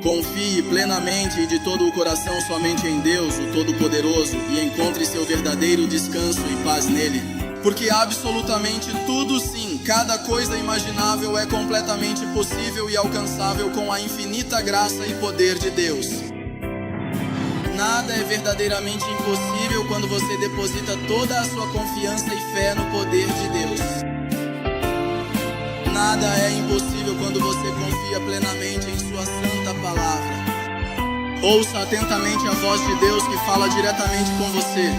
Confie plenamente e de todo o coração somente em Deus, o Todo-Poderoso, e encontre seu verdadeiro descanso e paz nele. Porque absolutamente tudo, sim, cada coisa imaginável é completamente possível e alcançável com a infinita graça e poder de Deus. Nada é verdadeiramente impossível quando você deposita toda a sua confiança e fé no poder de Deus. Nada é impossível quando você confia plenamente em sua santa palavra. Ouça atentamente a voz de Deus que fala diretamente com você.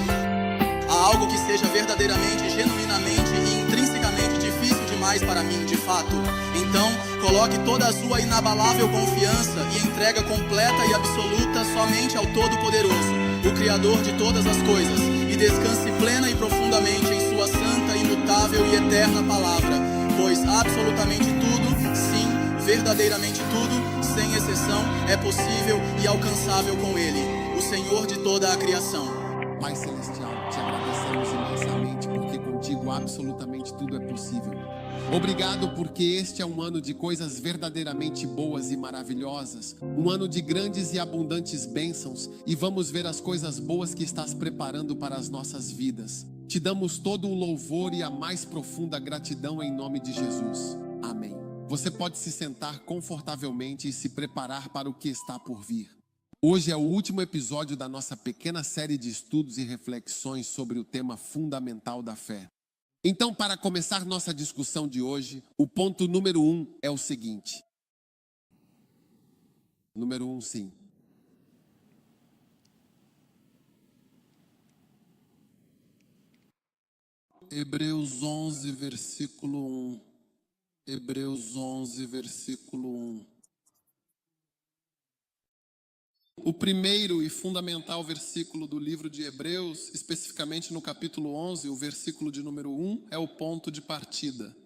Há algo que seja verdadeiramente, genuinamente e intrinsecamente difícil demais para mim, de fato. Então, coloque toda a sua inabalável confiança e entrega completa e absoluta somente ao Todo-Poderoso, o Criador de todas as coisas, e descanse plena e profundamente em sua santa, imutável e eterna palavra, pois absolutamente tudo, sim, verdadeiramente tudo, sem exceção, é possível e alcançável com Ele, o Senhor de toda a criação. Pai Celestial, te agradecemos imensamente porque contigo absolutamente tudo é possível. Obrigado porque este é um ano de coisas verdadeiramente boas e maravilhosas, um ano de grandes e abundantes bênçãos, e vamos ver as coisas boas que estás preparando para as nossas vidas. Te damos todo o louvor e a mais profunda gratidão em nome de Jesus. Amém. Você pode se sentar confortavelmente e se preparar para o que está por vir. Hoje é o último episódio da nossa pequena série de estudos e reflexões sobre o tema fundamental da fé. Então, para começar nossa discussão de hoje, o ponto número 1 é o seguinte. Número 1, sim. Hebreus 11, versículo 1. Hebreus 11, versículo 1. O primeiro e fundamental versículo do livro de Hebreus, especificamente no capítulo 11, o versículo de número 1, é o ponto de partida.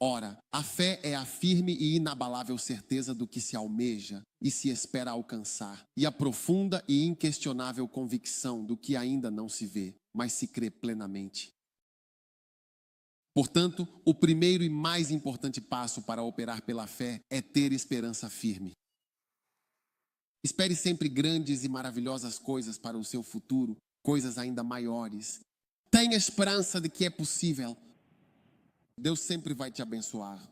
Ora, a fé é a firme e inabalável certeza do que se almeja e se espera alcançar, e a profunda e inquestionável convicção do que ainda não se vê, mas se crê plenamente. Portanto, o primeiro e mais importante passo para operar pela fé é ter esperança firme. Espere sempre grandes e maravilhosas coisas para o seu futuro, coisas ainda maiores. Tenha esperança de que é possível. Deus sempre vai te abençoar.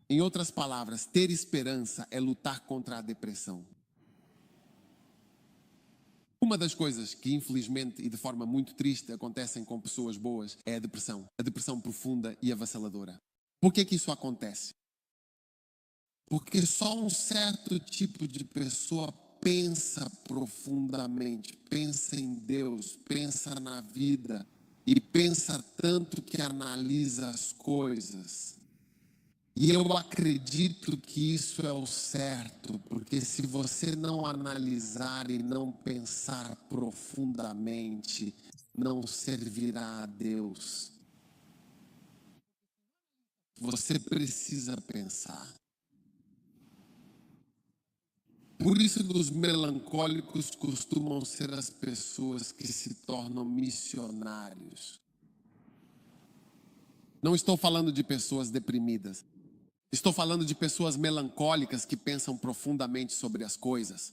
Em outras palavras, ter esperança é lutar contra a depressão. Uma das coisas que, infelizmente e de forma muito triste, acontecem com pessoas boas é a depressão profunda e avassaladora. Por que isso acontece? Porque só um certo tipo de pessoa pensa profundamente, pensa em Deus, pensa na vida e pensa tanto que analisa as coisas. E eu acredito que isso é o certo, porque se você não analisar e não pensar profundamente, não servirá a Deus. Você precisa pensar. Por isso que os melancólicos costumam ser as pessoas que se tornam missionários. Não estou falando de pessoas deprimidas. Estou falando de pessoas melancólicas que pensam profundamente sobre as coisas.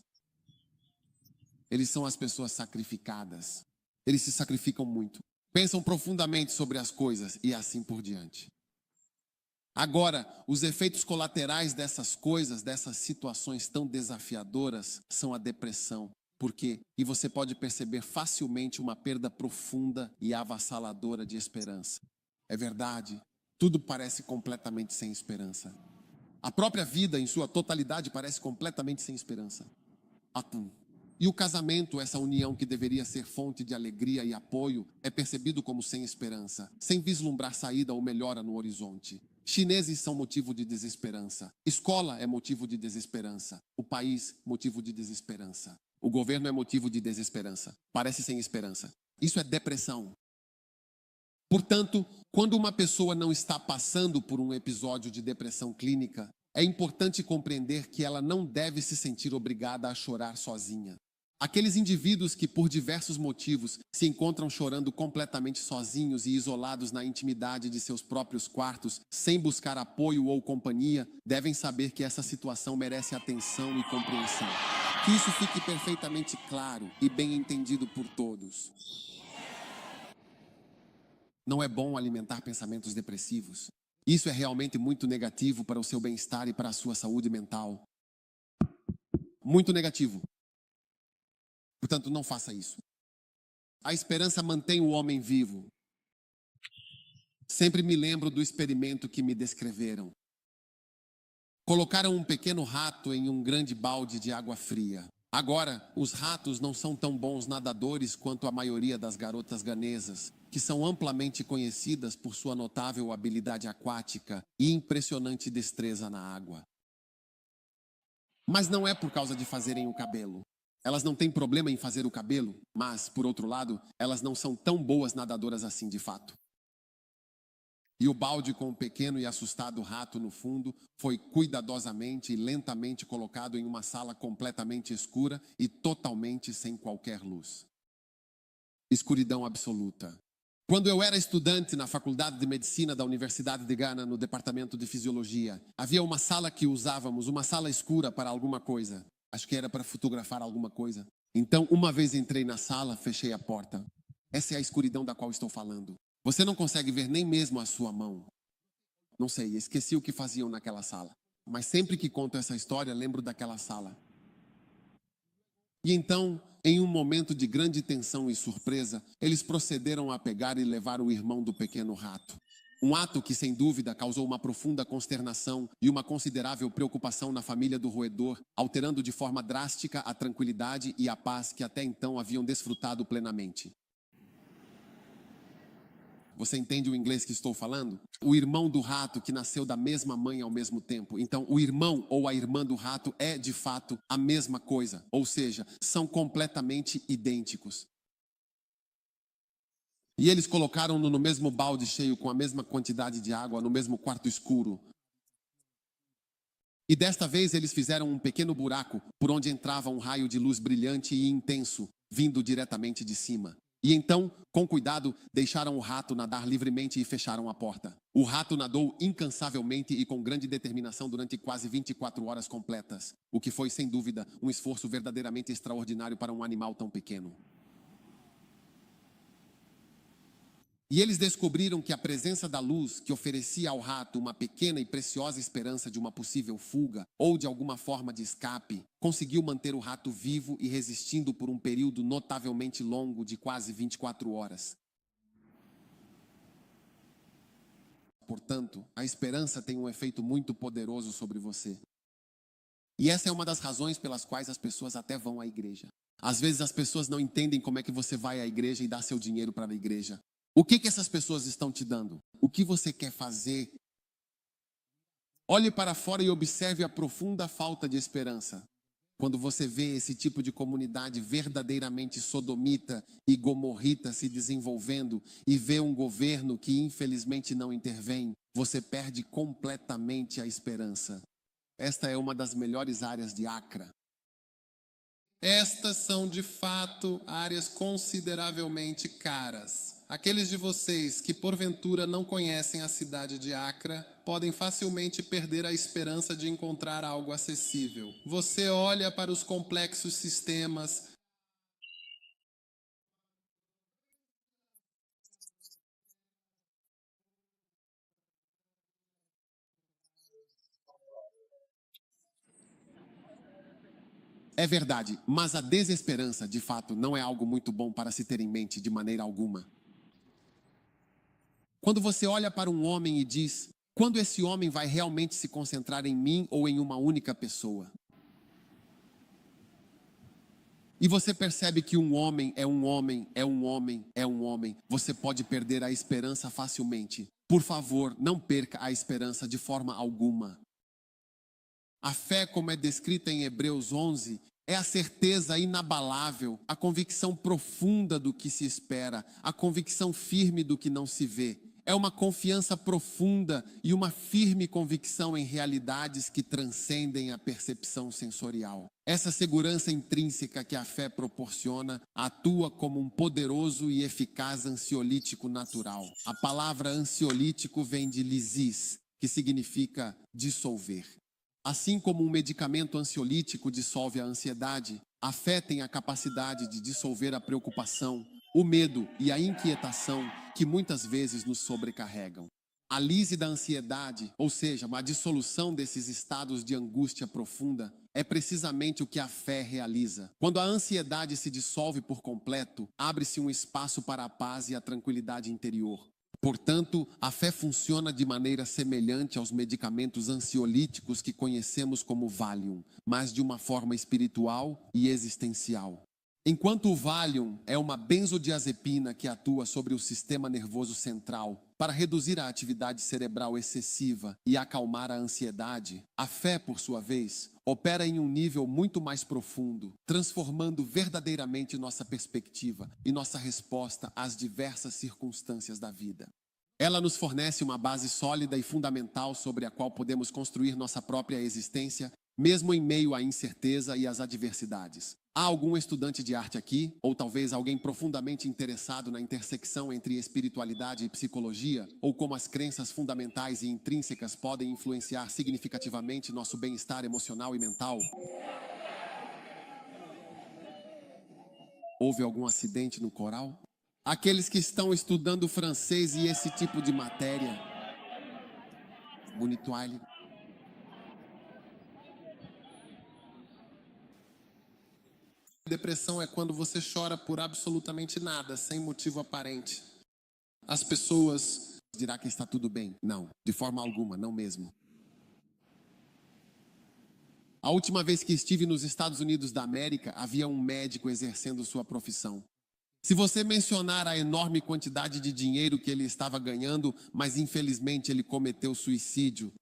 Eles são as pessoas sacrificadas. Eles se sacrificam muito. Pensam profundamente sobre as coisas e assim por diante. Agora, os efeitos colaterais dessas coisas, dessas situações tão desafiadoras, são a depressão. Por quê? E você pode perceber facilmente uma perda profunda e avassaladora de esperança. É verdade, tudo parece completamente sem esperança. A própria vida, em sua totalidade, parece completamente sem esperança. Atum. E o casamento, essa união que deveria ser fonte de alegria e apoio, é percebido como sem esperança, sem vislumbrar saída ou melhora no horizonte. Chineses são motivo de desesperança. Escola é motivo de desesperança. O país, motivo de desesperança. O governo é motivo de desesperança. Parece sem esperança. Isso é depressão. Portanto, quando uma pessoa não está passando por um episódio de depressão clínica, é importante compreender que ela não deve se sentir obrigada a chorar sozinha. Aqueles indivíduos que, por diversos motivos, se encontram chorando completamente sozinhos e isolados na intimidade de seus próprios quartos, sem buscar apoio ou companhia, devem saber que essa situação merece atenção e compreensão. Que isso fique perfeitamente claro e bem entendido por todos. Não é bom alimentar pensamentos depressivos. Isso é realmente muito negativo para o seu bem-estar e para a sua saúde mental. Muito negativo. Portanto, não faça isso. A esperança mantém o homem vivo. Sempre me lembro do experimento que me descreveram. Colocaram um pequeno rato em um grande balde de água fria. Agora, os ratos não são tão bons nadadores quanto a maioria das garotas ganesas, que são amplamente conhecidas por sua notável habilidade aquática e impressionante destreza na água. Mas não é por causa de fazerem o cabelo. Elas não têm problema em fazer o cabelo, mas, por outro lado, elas não são tão boas nadadoras assim de fato. E o balde com o pequeno e assustado rato no fundo foi cuidadosamente e lentamente colocado em uma sala completamente escura e totalmente sem qualquer luz. Escuridão absoluta. Quando eu era estudante na Faculdade de Medicina da Universidade de Ghana, no Departamento de Fisiologia, havia uma sala que usávamos, uma sala escura para alguma coisa. Acho que era para fotografar alguma coisa. Então, uma vez entrei na sala, fechei a porta. Essa é a escuridão da qual estou falando. Você não consegue ver nem mesmo a sua mão. Não sei, esqueci o que faziam naquela sala. Mas sempre que conto essa história, lembro daquela sala. E então, em um momento de grande tensão e surpresa, eles procederam a pegar e levar o irmão do pequeno rato. Um ato que, sem dúvida, causou uma profunda consternação e uma considerável preocupação na família do roedor, alterando de forma drástica a tranquilidade e a paz que até então haviam desfrutado plenamente. Você entende o inglês que estou falando? O irmão do rato que nasceu da mesma mãe ao mesmo tempo. Então, o irmão ou a irmã do rato é, de fato, a mesma coisa. Ou seja, são completamente idênticos. E eles colocaram-no no mesmo balde cheio, com a mesma quantidade de água, no mesmo quarto escuro. E desta vez eles fizeram um pequeno buraco, por onde entrava um raio de luz brilhante e intenso, vindo diretamente de cima. E então, com cuidado, deixaram o rato nadar livremente e fecharam a porta. O rato nadou incansavelmente e com grande determinação durante quase 24 horas completas, o que foi, sem dúvida, um esforço verdadeiramente extraordinário para um animal tão pequeno. E eles descobriram que a presença da luz, que oferecia ao rato uma pequena e preciosa esperança de uma possível fuga ou de alguma forma de escape, conseguiu manter o rato vivo e resistindo por um período notavelmente longo de quase 24 horas. Portanto, a esperança tem um efeito muito poderoso sobre você. E essa é uma das razões pelas quais as pessoas até vão à igreja. Às vezes as pessoas não entendem como é que você vai à igreja e dá seu dinheiro para a igreja. O que essas pessoas estão te dando? O que você quer fazer? Olhe para fora e observe a profunda falta de esperança. Quando você vê esse tipo de comunidade verdadeiramente sodomita e gomorrita se desenvolvendo e vê um governo que infelizmente não intervém, você perde completamente a esperança. Esta é uma das melhores áreas de Accra. Estas são, de fato, áreas consideravelmente caras. Aqueles de vocês que porventura não conhecem a cidade de Acra podem facilmente perder a esperança de encontrar algo acessível. Você olha para os complexos sistemas. É verdade, mas a desesperança, de fato, não é algo muito bom para se ter em mente de maneira alguma. Quando você olha para um homem e diz: quando esse homem vai realmente se concentrar em mim ou em uma única pessoa? E você percebe que um homem é um homem, é um homem, é um homem. Você pode perder a esperança facilmente. Por favor, não perca a esperança de forma alguma. A fé, como é descrita em Hebreus 11, é a certeza inabalável, a convicção profunda do que se espera, a convicção firme do que não se vê. É uma confiança profunda e uma firme convicção em realidades que transcendem a percepção sensorial. Essa segurança intrínseca que a fé proporciona atua como um poderoso e eficaz ansiolítico natural. A palavra ansiolítico vem de lysis, que significa dissolver. Assim como um medicamento ansiolítico dissolve a ansiedade, a fé tem a capacidade de dissolver a preocupação, o medo e a inquietação que muitas vezes nos sobrecarregam. A lise da ansiedade, ou seja, a dissolução desses estados de angústia profunda, é precisamente o que a fé realiza. Quando a ansiedade se dissolve por completo, abre-se um espaço para a paz e a tranquilidade interior. Portanto, a fé funciona de maneira semelhante aos medicamentos ansiolíticos que conhecemos como Valium, mas de uma forma espiritual e existencial. Enquanto o Valium é uma benzodiazepina que atua sobre o sistema nervoso central para reduzir a atividade cerebral excessiva e acalmar a ansiedade, a fé, por sua vez, opera em um nível muito mais profundo, transformando verdadeiramente nossa perspectiva e nossa resposta às diversas circunstâncias da vida. Ela nos fornece uma base sólida e fundamental sobre a qual podemos construir nossa própria existência, mesmo em meio à incerteza e às adversidades. Há algum estudante de arte aqui, ou talvez alguém profundamente interessado na intersecção entre espiritualidade e psicologia, ou como as crenças fundamentais e intrínsecas podem influenciar significativamente nosso bem-estar emocional e mental? Houve algum acidente no coral? Aqueles que estão estudando francês e esse tipo de matéria. Bonito Ali. Depressão é quando você chora por absolutamente nada, sem motivo aparente. As pessoas dirão que está tudo bem. Não, de forma alguma, não mesmo. A última vez que estive nos Estados Unidos da América, havia um médico exercendo sua profissão. Se você mencionar a enorme quantidade de dinheiro que ele estava ganhando, mas infelizmente ele cometeu suicídio.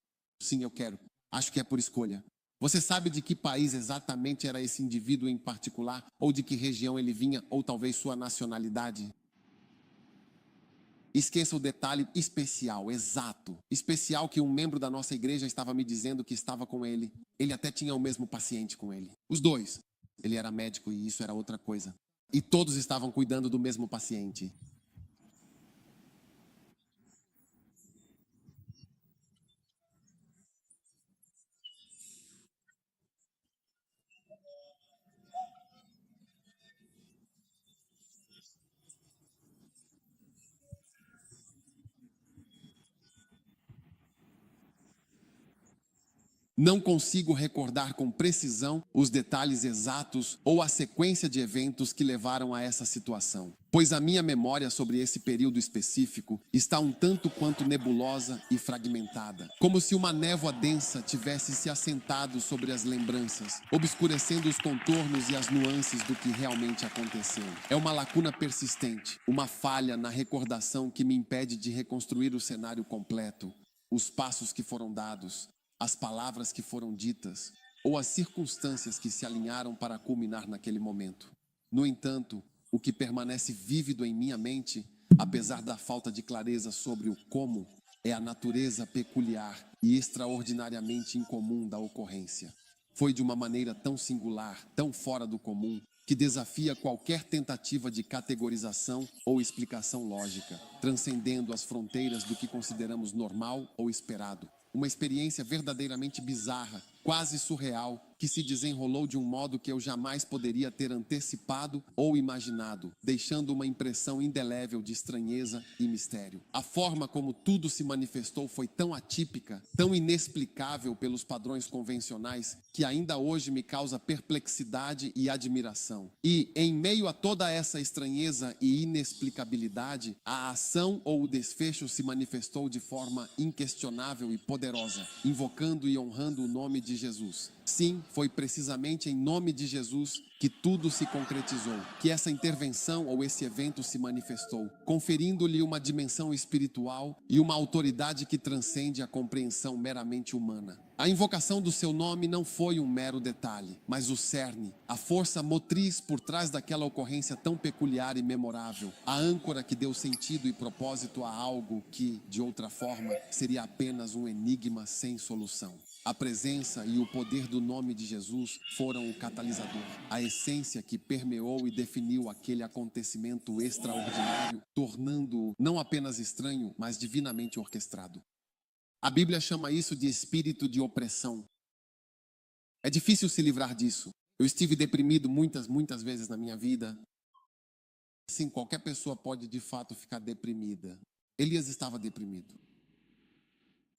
Sim, eu quero. Acho que é por escolha. Você sabe de que país exatamente era esse indivíduo em particular? Ou de que região ele vinha? Ou talvez sua nacionalidade? Esqueça o detalhe especial, exato. Especial que um membro da nossa igreja estava me dizendo que estava com ele. Ele até tinha o mesmo paciente com ele. Os dois. Ele era médico e isso era outra coisa. E todos estavam cuidando do mesmo paciente. Não consigo recordar com precisão os detalhes exatos ou a sequência de eventos que levaram a essa situação, pois a minha memória sobre esse período específico está um tanto quanto nebulosa e fragmentada, como se uma névoa densa tivesse se assentado sobre as lembranças, obscurecendo os contornos e as nuances do que realmente aconteceu. É uma lacuna persistente, uma falha na recordação que me impede de reconstruir o cenário completo, os passos que foram dados, as palavras que foram ditas ou as circunstâncias que se alinharam para culminar naquele momento. No entanto, o que permanece vívido em minha mente, apesar da falta de clareza sobre o como, é a natureza peculiar e extraordinariamente incomum da ocorrência. Foi de uma maneira tão singular, tão fora do comum, que desafia qualquer tentativa de categorização ou explicação lógica, transcendendo as fronteiras do que consideramos normal ou esperado. Uma experiência verdadeiramente bizarra, quase surreal, que se desenrolou de um modo que eu jamais poderia ter antecipado ou imaginado, deixando uma impressão indelével de estranheza e mistério. A forma como tudo se manifestou foi tão atípica, tão inexplicável pelos padrões convencionais, que ainda hoje me causa perplexidade e admiração. E, em meio a toda essa estranheza e inexplicabilidade, a ação ou o desfecho se manifestou de forma inquestionável e poderosa, invocando e honrando o nome de Jesus. Sim, foi precisamente em nome de Jesus que tudo se concretizou, que essa intervenção ou esse evento se manifestou, conferindo-lhe uma dimensão espiritual e uma autoridade que transcende a compreensão meramente humana. A invocação do seu nome não foi um mero detalhe, mas o cerne, a força motriz por trás daquela ocorrência tão peculiar e memorável, a âncora que deu sentido e propósito a algo que, de outra forma, seria apenas um enigma sem solução. A presença e o poder do nome de Jesus foram o catalisador, a essência que permeou e definiu aquele acontecimento extraordinário, tornando-o não apenas estranho, mas divinamente orquestrado. A Bíblia chama isso de espírito de opressão. É difícil se livrar disso. Eu estive deprimido muitas vezes na minha vida. Sim, qualquer pessoa pode de fato ficar deprimida. Elias estava deprimido.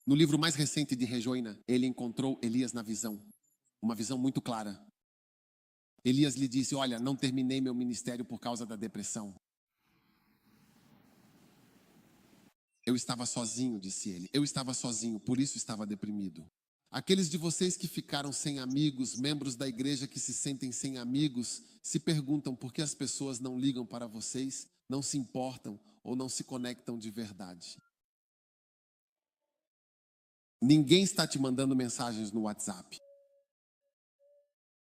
No livro mais recente de Rejoina, ele encontrou Elias na visão. Uma visão muito clara. Elias lhe disse: olha, não terminei meu ministério por causa da depressão. Eu estava sozinho, disse ele. Eu estava sozinho, por isso estava deprimido. Aqueles de vocês que ficaram sem amigos, membros da igreja que se sentem sem amigos, se perguntam por que as pessoas não ligam para vocês, não se importam ou não se conectam de verdade. Ninguém está te mandando mensagens no WhatsApp.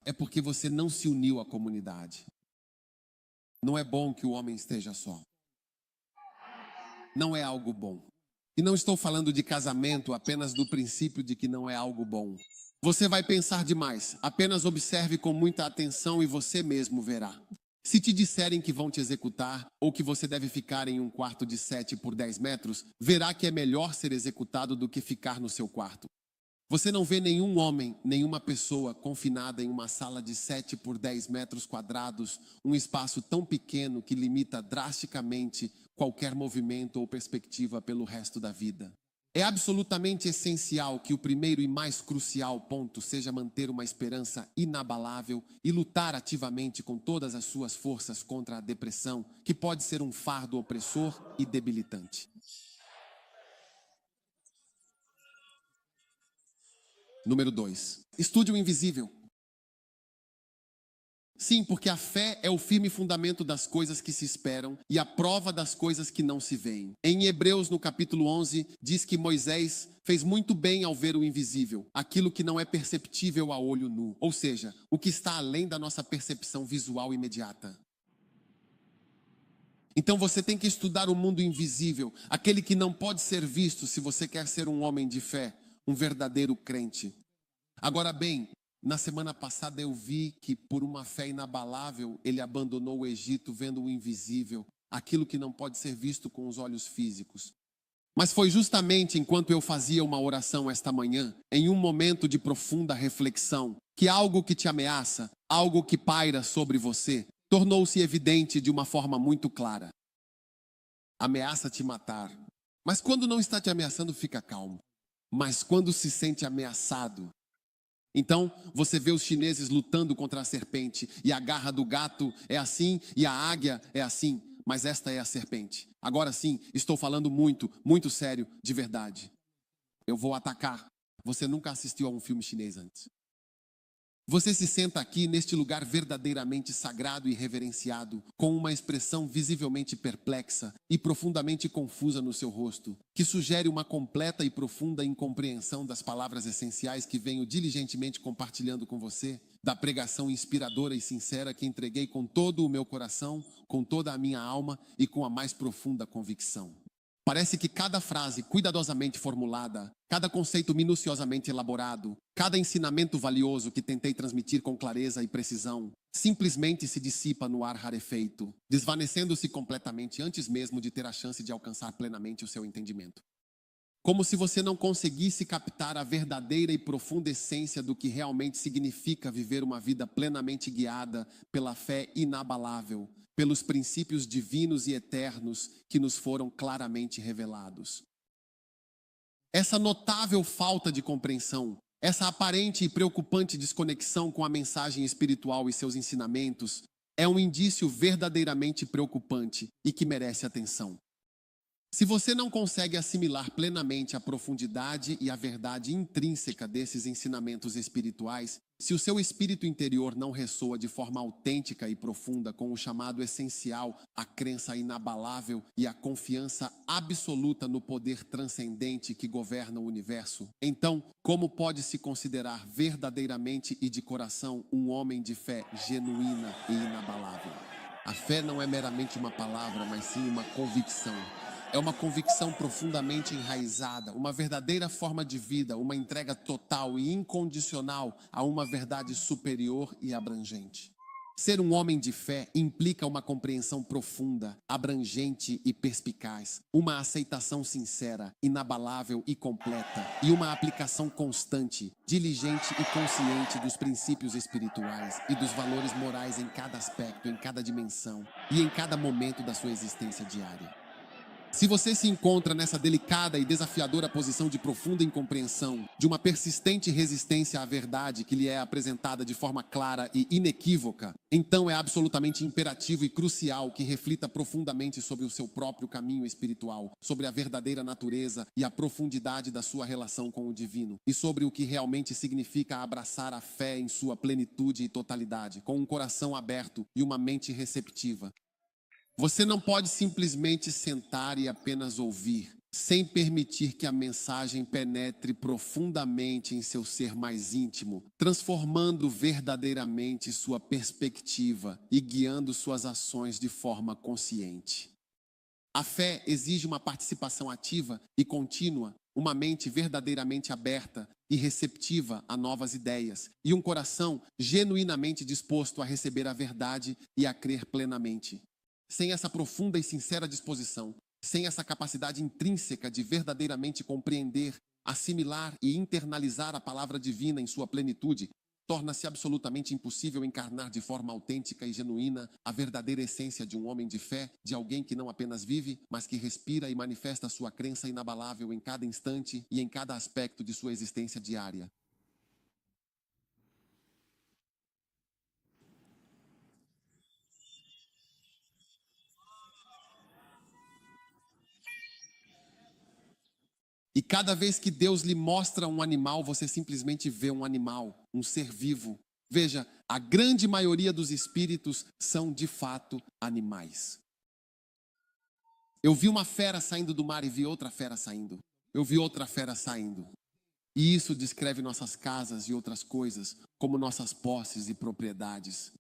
É porque você não se uniu à comunidade. Não é bom que o homem esteja só. Não é algo bom. E não estou falando de casamento apenas do princípio de que não é algo bom. Você vai pensar demais. Apenas observe com muita atenção e você mesmo verá. Se te disserem que vão te executar ou que você deve ficar em um quarto de 7 por 10 metros, verá que é melhor ser executado do que ficar no seu quarto. Você não vê nenhum homem, nenhuma pessoa confinada em uma sala de 7 por 10 metros quadrados, um espaço tão pequeno que limita drasticamente qualquer movimento ou perspectiva pelo resto da vida. É absolutamente essencial que o primeiro e mais crucial ponto seja manter uma esperança inabalável e lutar ativamente com todas as suas forças contra a depressão, que pode ser um fardo opressor e debilitante. Número 2. Estude o invisível. Sim, porque a fé é o firme fundamento das coisas que se esperam e a prova das coisas que não se veem. Em Hebreus, no capítulo 11, diz que Moisés fez muito bem ao ver o invisível, aquilo que não é perceptível a olho nu, ou seja, o que está além da nossa percepção visual imediata. Então você tem que estudar o mundo invisível, aquele que não pode ser visto se você quer ser um homem de fé, um verdadeiro crente. Agora bem, na semana passada eu vi que por uma fé inabalável ele abandonou o Egito vendo o invisível, aquilo que não pode ser visto com os olhos físicos. Mas foi justamente enquanto eu fazia uma oração esta manhã, em um momento de profunda reflexão, que algo que te ameaça, algo que paira sobre você, tornou-se evidente de uma forma muito clara. Ameaça te matar. Mas quando não está te ameaçando, fica calmo. Mas quando se sente ameaçado, então você vê os chineses lutando contra a serpente, e a garra do gato é assim, e a águia é assim, mas esta é a serpente. Agora sim, estou falando muito sério, de verdade. Eu vou atacar. Você nunca assistiu a um filme chinês antes. Você se senta aqui neste lugar verdadeiramente sagrado e reverenciado, com uma expressão visivelmente perplexa e profundamente confusa no seu rosto, que sugere uma completa e profunda incompreensão das palavras essenciais que venho diligentemente compartilhando com você, da pregação inspiradora e sincera que entreguei com todo o meu coração, com toda a minha alma e com a mais profunda convicção. Parece que cada frase cuidadosamente formulada, cada conceito minuciosamente elaborado, cada ensinamento valioso que tentei transmitir com clareza e precisão, simplesmente se dissipa no ar rarefeito, desvanecendo-se completamente antes mesmo de ter a chance de alcançar plenamente o seu entendimento. Como se você não conseguisse captar a verdadeira e profunda essência do que realmente significa viver uma vida plenamente guiada pela fé inabalável, pelos princípios divinos e eternos que nos foram claramente revelados. Essa notável falta de compreensão, essa aparente e preocupante desconexão com a mensagem espiritual e seus ensinamentos, é um indício verdadeiramente preocupante e que merece atenção. Se você não consegue assimilar plenamente a profundidade e a verdade intrínseca desses ensinamentos espirituais, se o seu espírito interior não ressoa de forma autêntica e profunda com o chamado essencial, a crença inabalável e a confiança absoluta no poder transcendente que governa o universo, então, como pode se considerar verdadeiramente e de coração um homem de fé genuína e inabalável? A fé não é meramente uma palavra, mas sim uma convicção. É uma convicção profundamente enraizada, uma verdadeira forma de vida, uma entrega total e incondicional a uma verdade superior e abrangente. Ser um homem de fé implica uma compreensão profunda, abrangente e perspicaz, uma aceitação sincera, inabalável e completa, e uma aplicação constante, diligente e consciente dos princípios espirituais e dos valores morais em cada aspecto, em cada dimensão e em cada momento da sua existência diária. Se você se encontra nessa delicada e desafiadora posição de profunda incompreensão, de uma persistente resistência à verdade que lhe é apresentada de forma clara e inequívoca, então é absolutamente imperativo e crucial que reflita profundamente sobre o seu próprio caminho espiritual, sobre a verdadeira natureza e a profundidade da sua relação com o divino, e sobre o que realmente significa abraçar a fé em sua plenitude e totalidade, com um coração aberto e uma mente receptiva. Você não pode simplesmente sentar e apenas ouvir, sem permitir que a mensagem penetre profundamente em seu ser mais íntimo, transformando verdadeiramente sua perspectiva e guiando suas ações de forma consciente. A fé exige uma participação ativa e contínua, uma mente verdadeiramente aberta e receptiva a novas ideias, e um coração genuinamente disposto a receber a verdade e a crer plenamente. Sem essa profunda e sincera disposição, sem essa capacidade intrínseca de verdadeiramente compreender, assimilar e internalizar a palavra divina em sua plenitude, torna-se absolutamente impossível encarnar de forma autêntica e genuína a verdadeira essência de um homem de fé, de alguém que não apenas vive, mas que respira e manifesta sua crença inabalável em cada instante e em cada aspecto de sua existência diária. E cada vez que Deus lhe mostra um animal, você simplesmente vê um animal, um ser vivo. Veja, a grande maioria dos espíritos são de fato animais. Eu vi uma fera saindo do mar e vi outra fera saindo. Eu vi outra fera saindo. E isso descreve nossas casas e outras coisas, como nossas posses e propriedades.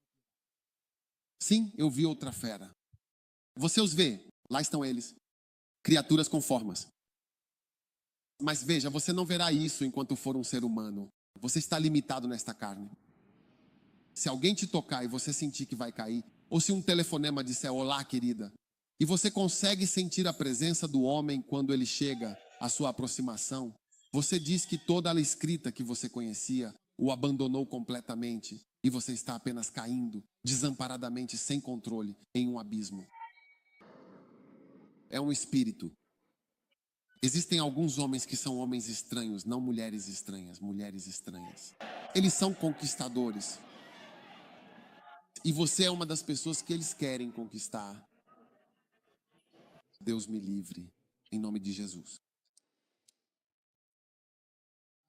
Sim, eu vi outra fera. Você os vê, lá estão eles, criaturas com formas. Mas veja, você não verá isso enquanto for um ser humano. Você está limitado nesta carne. Se alguém te tocar e você sentir que vai cair, ou se um telefonema disser olá, querida, e você consegue sentir a presença do homem quando ele chega à sua aproximação, você diz que toda a escrita que você conhecia o abandonou completamente e você está apenas caindo, desamparadamente, sem controle, em um abismo. É um espírito. Existem alguns homens que são homens estranhos, não mulheres estranhas, mulheres estranhas. Eles são conquistadores. E você é uma das pessoas que eles querem conquistar. Deus me livre, em nome de Jesus.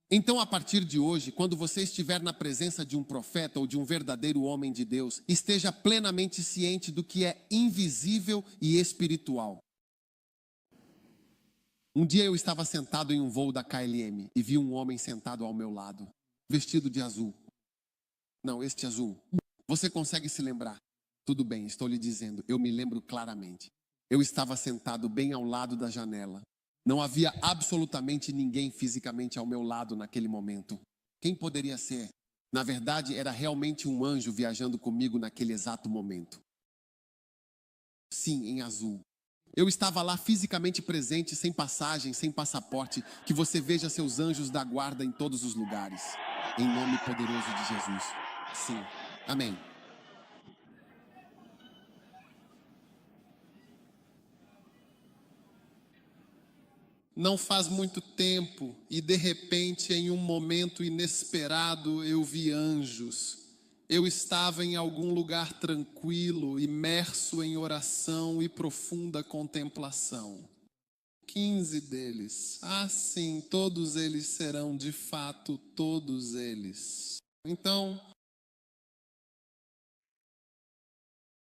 Então, a partir de hoje, quando você estiver na presença de um profeta ou de um verdadeiro homem de Deus, esteja plenamente ciente do que é invisível e espiritual. Um dia eu estava sentado em um voo da KLM e vi um homem sentado ao meu lado, vestido de azul. Não, este azul. Você consegue se lembrar? Tudo bem, estou lhe dizendo, eu me lembro claramente. Eu estava sentado bem ao lado da janela. Não havia absolutamente ninguém fisicamente ao meu lado naquele momento. Quem poderia ser? Na verdade, era realmente um anjo viajando comigo naquele exato momento. Sim, em azul. Eu estava lá fisicamente presente, sem passagem, sem passaporte, que você veja seus anjos da guarda em todos os lugares. Em nome poderoso de Jesus. Sim. Amém. Não faz muito tempo e de repente, em um momento inesperado, eu vi anjos. Eu estava em algum lugar tranquilo, imerso em oração e profunda contemplação. 15 deles. Ah, sim, todos eles serão de fato todos eles. Então,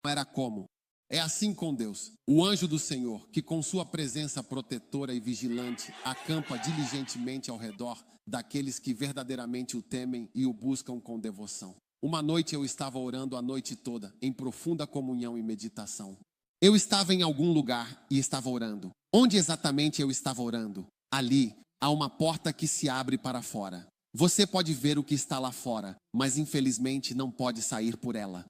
não era como. É assim com Deus. O anjo do Senhor, que com sua presença protetora e vigilante, acampa diligentemente ao redor daqueles que verdadeiramente o temem e o buscam com devoção. Uma noite eu estava orando a noite toda, em profunda comunhão e meditação. Eu estava em algum lugar e estava orando. Onde exatamente eu estava orando? Ali, há uma porta que se abre para fora. Você pode ver o que está lá fora, mas infelizmente não pode sair por ela.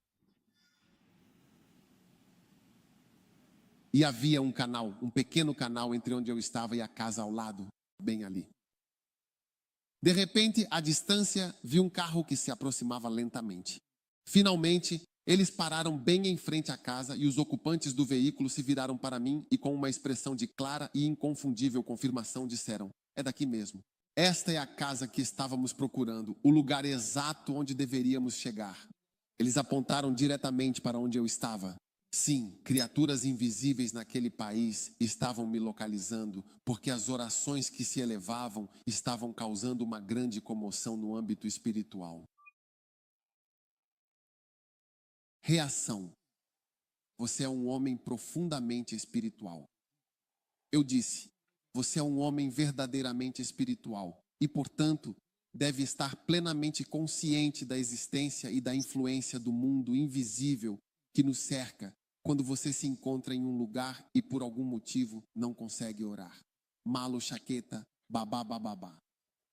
E havia um canal, um pequeno canal entre onde eu estava e a casa ao lado, bem ali. De repente, à distância, vi um carro que se aproximava lentamente. Finalmente, eles pararam bem em frente à casa e os ocupantes do veículo se viraram para mim e com uma expressão de clara e inconfundível confirmação disseram: "É daqui mesmo. Esta é a casa que estávamos procurando, o lugar exato onde deveríamos chegar." Eles apontaram diretamente para onde eu estava. Sim, criaturas invisíveis naquele país estavam me localizando, porque as orações que se elevavam estavam causando uma grande comoção no âmbito espiritual. Reação. Você é um homem profundamente espiritual. Eu disse, você é um homem verdadeiramente espiritual e, portanto, deve estar plenamente consciente da existência e da influência do mundo invisível que nos cerca quando você se encontra em um lugar e por algum motivo não consegue orar. Malo chaqueta, babá bababá.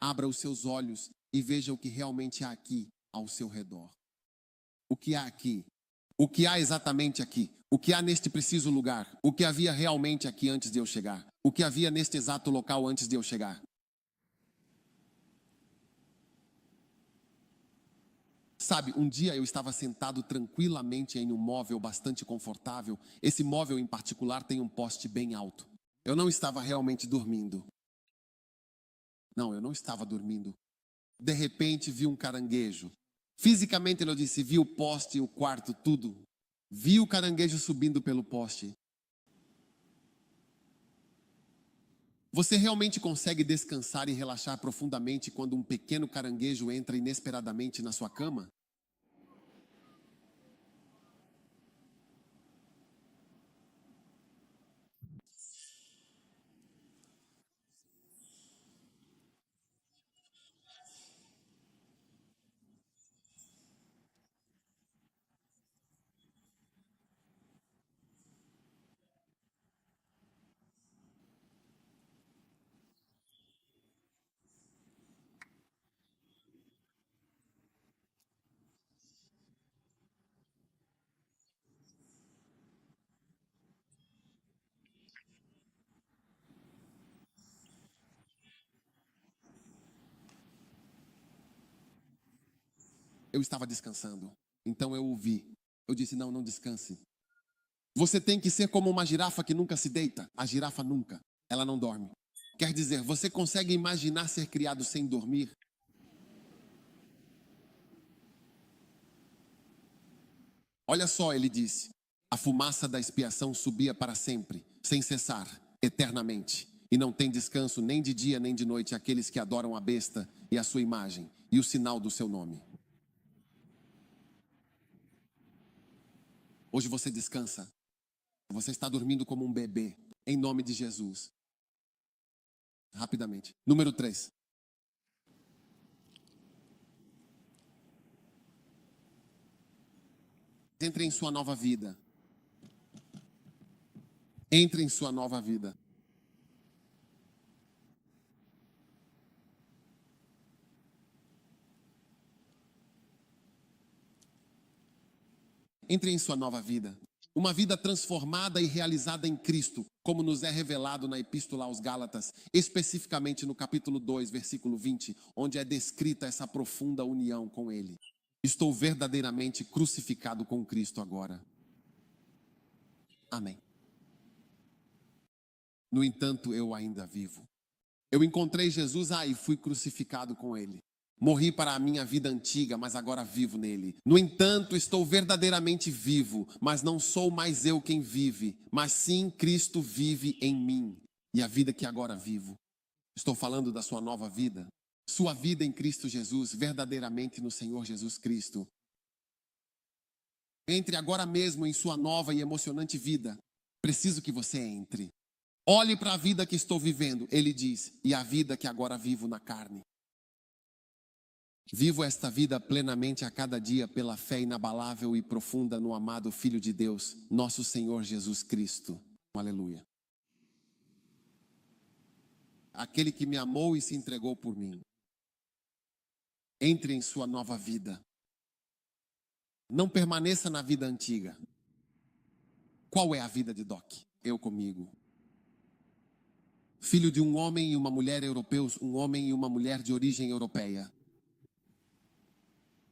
Abra os seus olhos e veja o que realmente há aqui ao seu redor. O que há aqui? O que há exatamente aqui? O que há neste preciso lugar? O que havia realmente aqui antes de eu chegar? O que havia neste exato local antes de eu chegar? Sabe, um dia eu estava sentado tranquilamente em um móvel bastante confortável. Esse móvel em particular tem um poste bem alto. Eu não estava realmente dormindo. Não, eu não estava dormindo. De repente vi um caranguejo. Fisicamente, eu disse, vi o poste, o quarto, tudo. Vi o caranguejo subindo pelo poste. Você realmente consegue descansar e relaxar profundamente quando um pequeno caranguejo entra inesperadamente na sua cama? Eu estava descansando. Então eu ouvi. Eu disse, não, não descanse. Você tem que ser como uma girafa que nunca se deita. A girafa nunca. Ela não dorme. Quer dizer, você consegue imaginar ser criado sem dormir? Olha só, ele disse. A fumaça da expiação subia para sempre, sem cessar, eternamente. E não tem descanso nem de dia nem de noite aqueles que adoram a besta e a sua imagem e o sinal do seu nome. Hoje você descansa. Você está dormindo como um bebê, em nome de Jesus. Rapidamente. Número 3. Entre em sua nova vida. Entre em sua nova vida. Entre em sua nova vida. Uma vida transformada e realizada em Cristo, como nos é revelado na Epístola aos Gálatas, especificamente no capítulo 2, versículo 20, onde é descrita essa profunda união com Ele. Estou verdadeiramente crucificado com Cristo agora. Amém. No entanto, eu ainda vivo. Eu encontrei Jesus, e fui crucificado com Ele. Morri para a minha vida antiga, mas agora vivo nele. No entanto, estou verdadeiramente vivo, mas não sou mais eu quem vive, mas sim Cristo vive em mim. E a vida que agora vivo. Estou falando da sua nova vida. Sua vida em Cristo Jesus, verdadeiramente no Senhor Jesus Cristo. Entre agora mesmo em sua nova e emocionante vida. Preciso que você entre. Olhe para a vida que estou vivendo, ele diz, e a vida que agora vivo na carne. Vivo esta vida plenamente a cada dia pela fé inabalável e profunda no amado Filho de Deus, nosso Senhor Jesus Cristo. Aleluia. Aquele que me amou e se entregou por mim. Entre em sua nova vida. Não permaneça na vida antiga. Qual é a vida de Doc? Eu comigo. Filho de um homem e uma mulher europeus, um homem e uma mulher de origem europeia.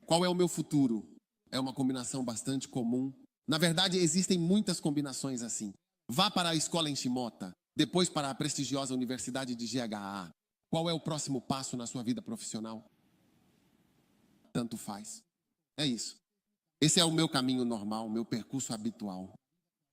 Qual é o meu futuro? É uma combinação bastante comum. Na verdade, existem muitas combinações assim. Vá para a escola em Shimota, depois para a prestigiosa Universidade de GHA. Qual é o próximo passo na sua vida profissional? Tanto faz. É isso. Esse é o meu caminho normal, meu percurso habitual.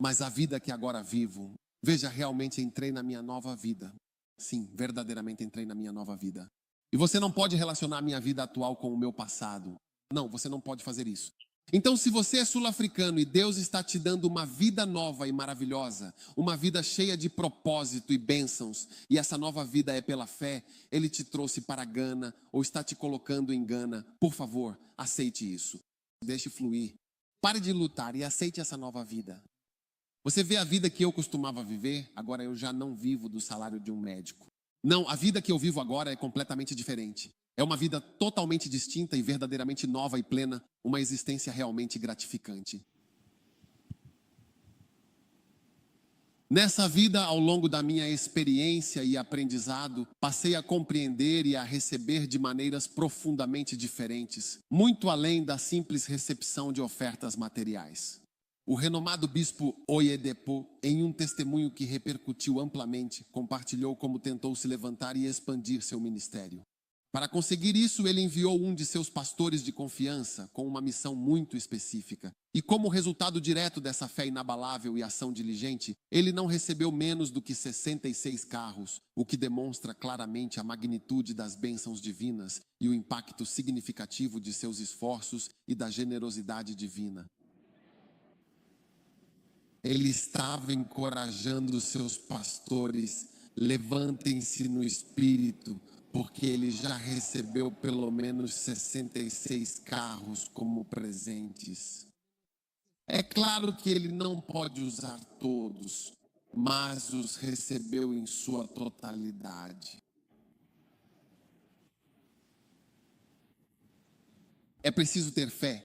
Mas a vida que agora vivo, veja, realmente entrei na minha nova vida. Sim, verdadeiramente entrei na minha nova vida. E você não pode relacionar a minha vida atual com o meu passado. Não, você não pode fazer isso. Então, se você é sul-africano e Deus está te dando uma vida nova e maravilhosa, uma vida cheia de propósito e bênçãos, e essa nova vida é pela fé, Ele te trouxe para Gana ou está te colocando em Gana, por favor, aceite isso. Deixe fluir. Pare de lutar e aceite essa nova vida. Você vê a vida que eu costumava viver, agora eu já não vivo do salário de um médico. Não, a vida que eu vivo agora é completamente diferente. É uma vida totalmente distinta e verdadeiramente nova e plena, uma existência realmente gratificante. Nessa vida, ao longo da minha experiência e aprendizado, passei a compreender e a receber de maneiras profundamente diferentes, muito além da simples recepção de ofertas materiais. O renomado bispo Oyedepo, em um testemunho que repercutiu amplamente, compartilhou como tentou se levantar e expandir seu ministério. Para conseguir isso, ele enviou um de seus pastores de confiança com uma missão muito específica. E como resultado direto dessa fé inabalável e ação diligente, ele não recebeu menos do que 66 carros, o que demonstra claramente a magnitude das bênçãos divinas e o impacto significativo de seus esforços e da generosidade divina. Ele estava encorajando seus pastores, levantem-se no espírito, porque ele já recebeu pelo menos 66 carros como presentes. É claro que ele não pode usar todos, mas os recebeu em sua totalidade. É preciso ter fé.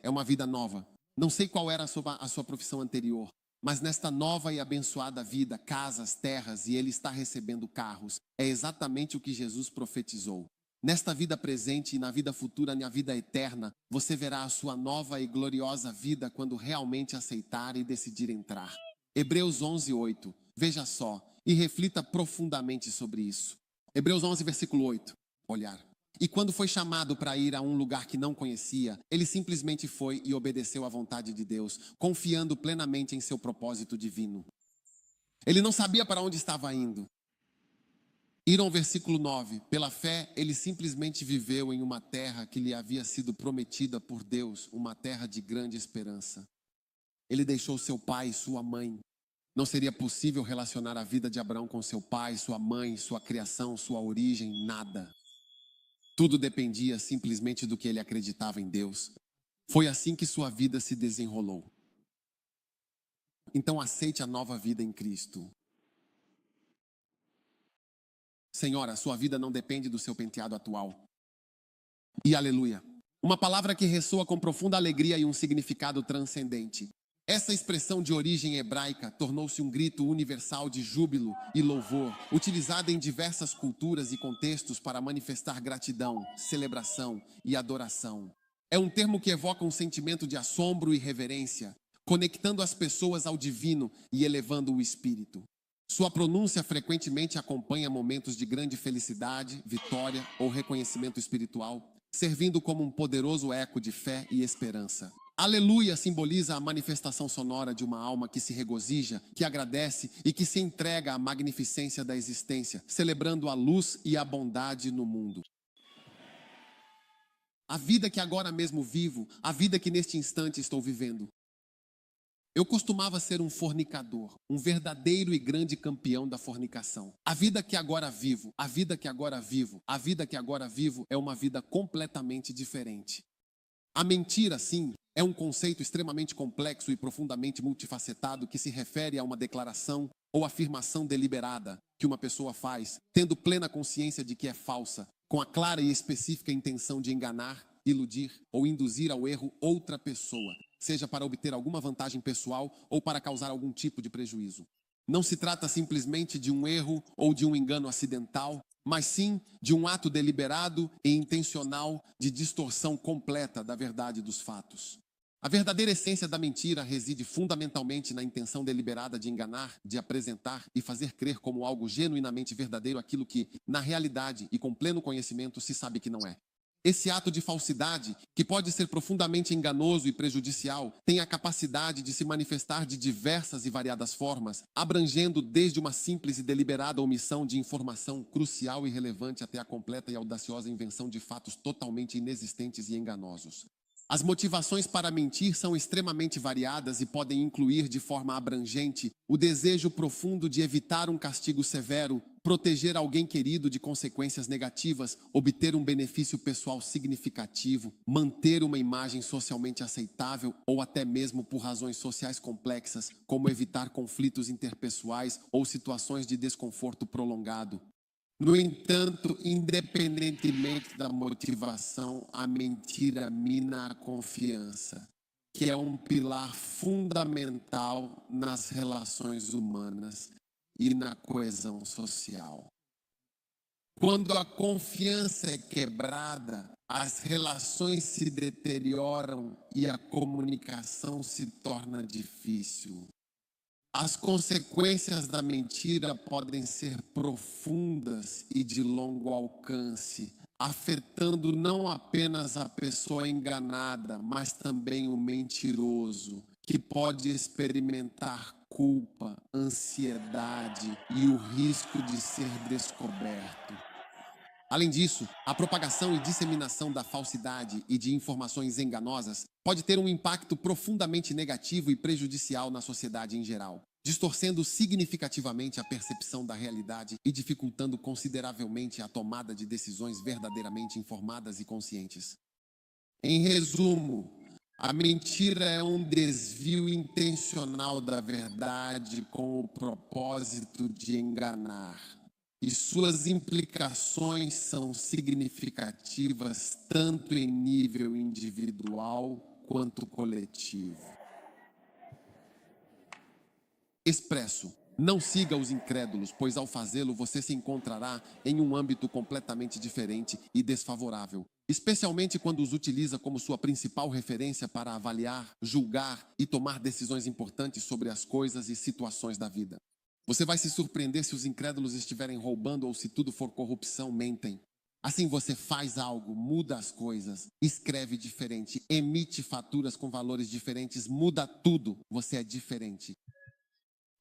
É uma vida nova. Não sei qual era a sua profissão anterior, mas nesta nova e abençoada vida, casas, terras, e ele está recebendo carros. É exatamente o que Jesus profetizou. Nesta vida presente e na vida futura, na vida eterna, você verá a sua nova e gloriosa vida quando realmente aceitar e decidir entrar. Hebreus 11:8. Veja só e reflita profundamente sobre isso. Hebreus 11, versículo 8. Olhar. E quando foi chamado para ir a um lugar que não conhecia, ele simplesmente foi e obedeceu à vontade de Deus, confiando plenamente em seu propósito divino. Ele não sabia para onde estava indo. Ir ao versículo 9. Pela fé, ele simplesmente viveu em uma terra que lhe havia sido prometida por Deus, uma terra de grande esperança. Ele deixou seu pai e sua mãe. Não seria possível relacionar a vida de Abraão com seu pai, sua mãe, sua criação, sua origem, nada. Tudo dependia simplesmente do que ele acreditava em Deus. Foi assim que sua vida se desenrolou. Então aceite a nova vida em Cristo. Senhora, sua vida não depende do seu penteado atual. E aleluia. Uma palavra que ressoa com profunda alegria e um significado transcendente. Essa expressão de origem hebraica tornou-se um grito universal de júbilo e louvor, utilizada em diversas culturas e contextos para manifestar gratidão, celebração e adoração. É um termo que evoca um sentimento de assombro e reverência, conectando as pessoas ao divino e elevando o espírito. Sua pronúncia frequentemente acompanha momentos de grande felicidade, vitória ou reconhecimento espiritual, servindo como um poderoso eco de fé e esperança. Aleluia simboliza a manifestação sonora de uma alma que se regozija, que agradece e que se entrega à magnificência da existência, celebrando a luz e a bondade no mundo. A vida que agora mesmo vivo, a vida que neste instante estou vivendo. Eu costumava ser um fornicador, um verdadeiro e grande campeão da fornicação. A vida que agora vivo, a vida que agora vivo, a vida que agora vivo é uma vida completamente diferente. A mentira, sim, é um conceito extremamente complexo e profundamente multifacetado que se refere a uma declaração ou afirmação deliberada que uma pessoa faz, tendo plena consciência de que é falsa, com a clara e específica intenção de enganar, iludir ou induzir ao erro outra pessoa, seja para obter alguma vantagem pessoal ou para causar algum tipo de prejuízo. Não se trata simplesmente de um erro ou de um engano acidental, mas sim de um ato deliberado e intencional de distorção completa da verdade dos fatos. A verdadeira essência da mentira reside fundamentalmente na intenção deliberada de enganar, de apresentar e fazer crer como algo genuinamente verdadeiro aquilo que, na realidade e com pleno conhecimento, se sabe que não é. Esse ato de falsidade, que pode ser profundamente enganoso e prejudicial, tem a capacidade de se manifestar de diversas e variadas formas, abrangendo desde uma simples e deliberada omissão de informação crucial e relevante até a completa e audaciosa invenção de fatos totalmente inexistentes e enganosos. As motivações para mentir são extremamente variadas e podem incluir de forma abrangente o desejo profundo de evitar um castigo severo, proteger alguém querido de consequências negativas, obter um benefício pessoal significativo, manter uma imagem socialmente aceitável ou até mesmo por razões sociais complexas, como evitar conflitos interpessoais ou situações de desconforto prolongado. No entanto, independentemente da motivação, a mentira mina a confiança, que é um pilar fundamental nas relações humanas e na coesão social. Quando a confiança é quebrada, as relações se deterioram e a comunicação se torna difícil. As consequências da mentira podem ser profundas e de longo alcance, afetando não apenas a pessoa enganada, mas também o mentiroso, que pode experimentar culpa, ansiedade e o risco de ser descoberto. Além disso, a propagação e disseminação da falsidade e de informações enganosas pode ter um impacto profundamente negativo e prejudicial na sociedade em geral, distorcendo significativamente a percepção da realidade e dificultando consideravelmente a tomada de decisões verdadeiramente informadas e conscientes. Em resumo, a mentira é um desvio intencional da verdade com o propósito de enganar. E suas implicações são significativas tanto em nível individual quanto coletivo. Expresso. Não siga os incrédulos, pois ao fazê-lo você se encontrará em um âmbito completamente diferente e desfavorável, especialmente quando os utiliza como sua principal referência para avaliar, julgar e tomar decisões importantes sobre as coisas e situações da vida. Você vai se surpreender se os incrédulos estiverem roubando ou se tudo for corrupção, mentem. Assim você faz algo, muda as coisas, escreve diferente, emite faturas com valores diferentes, muda tudo, você é diferente.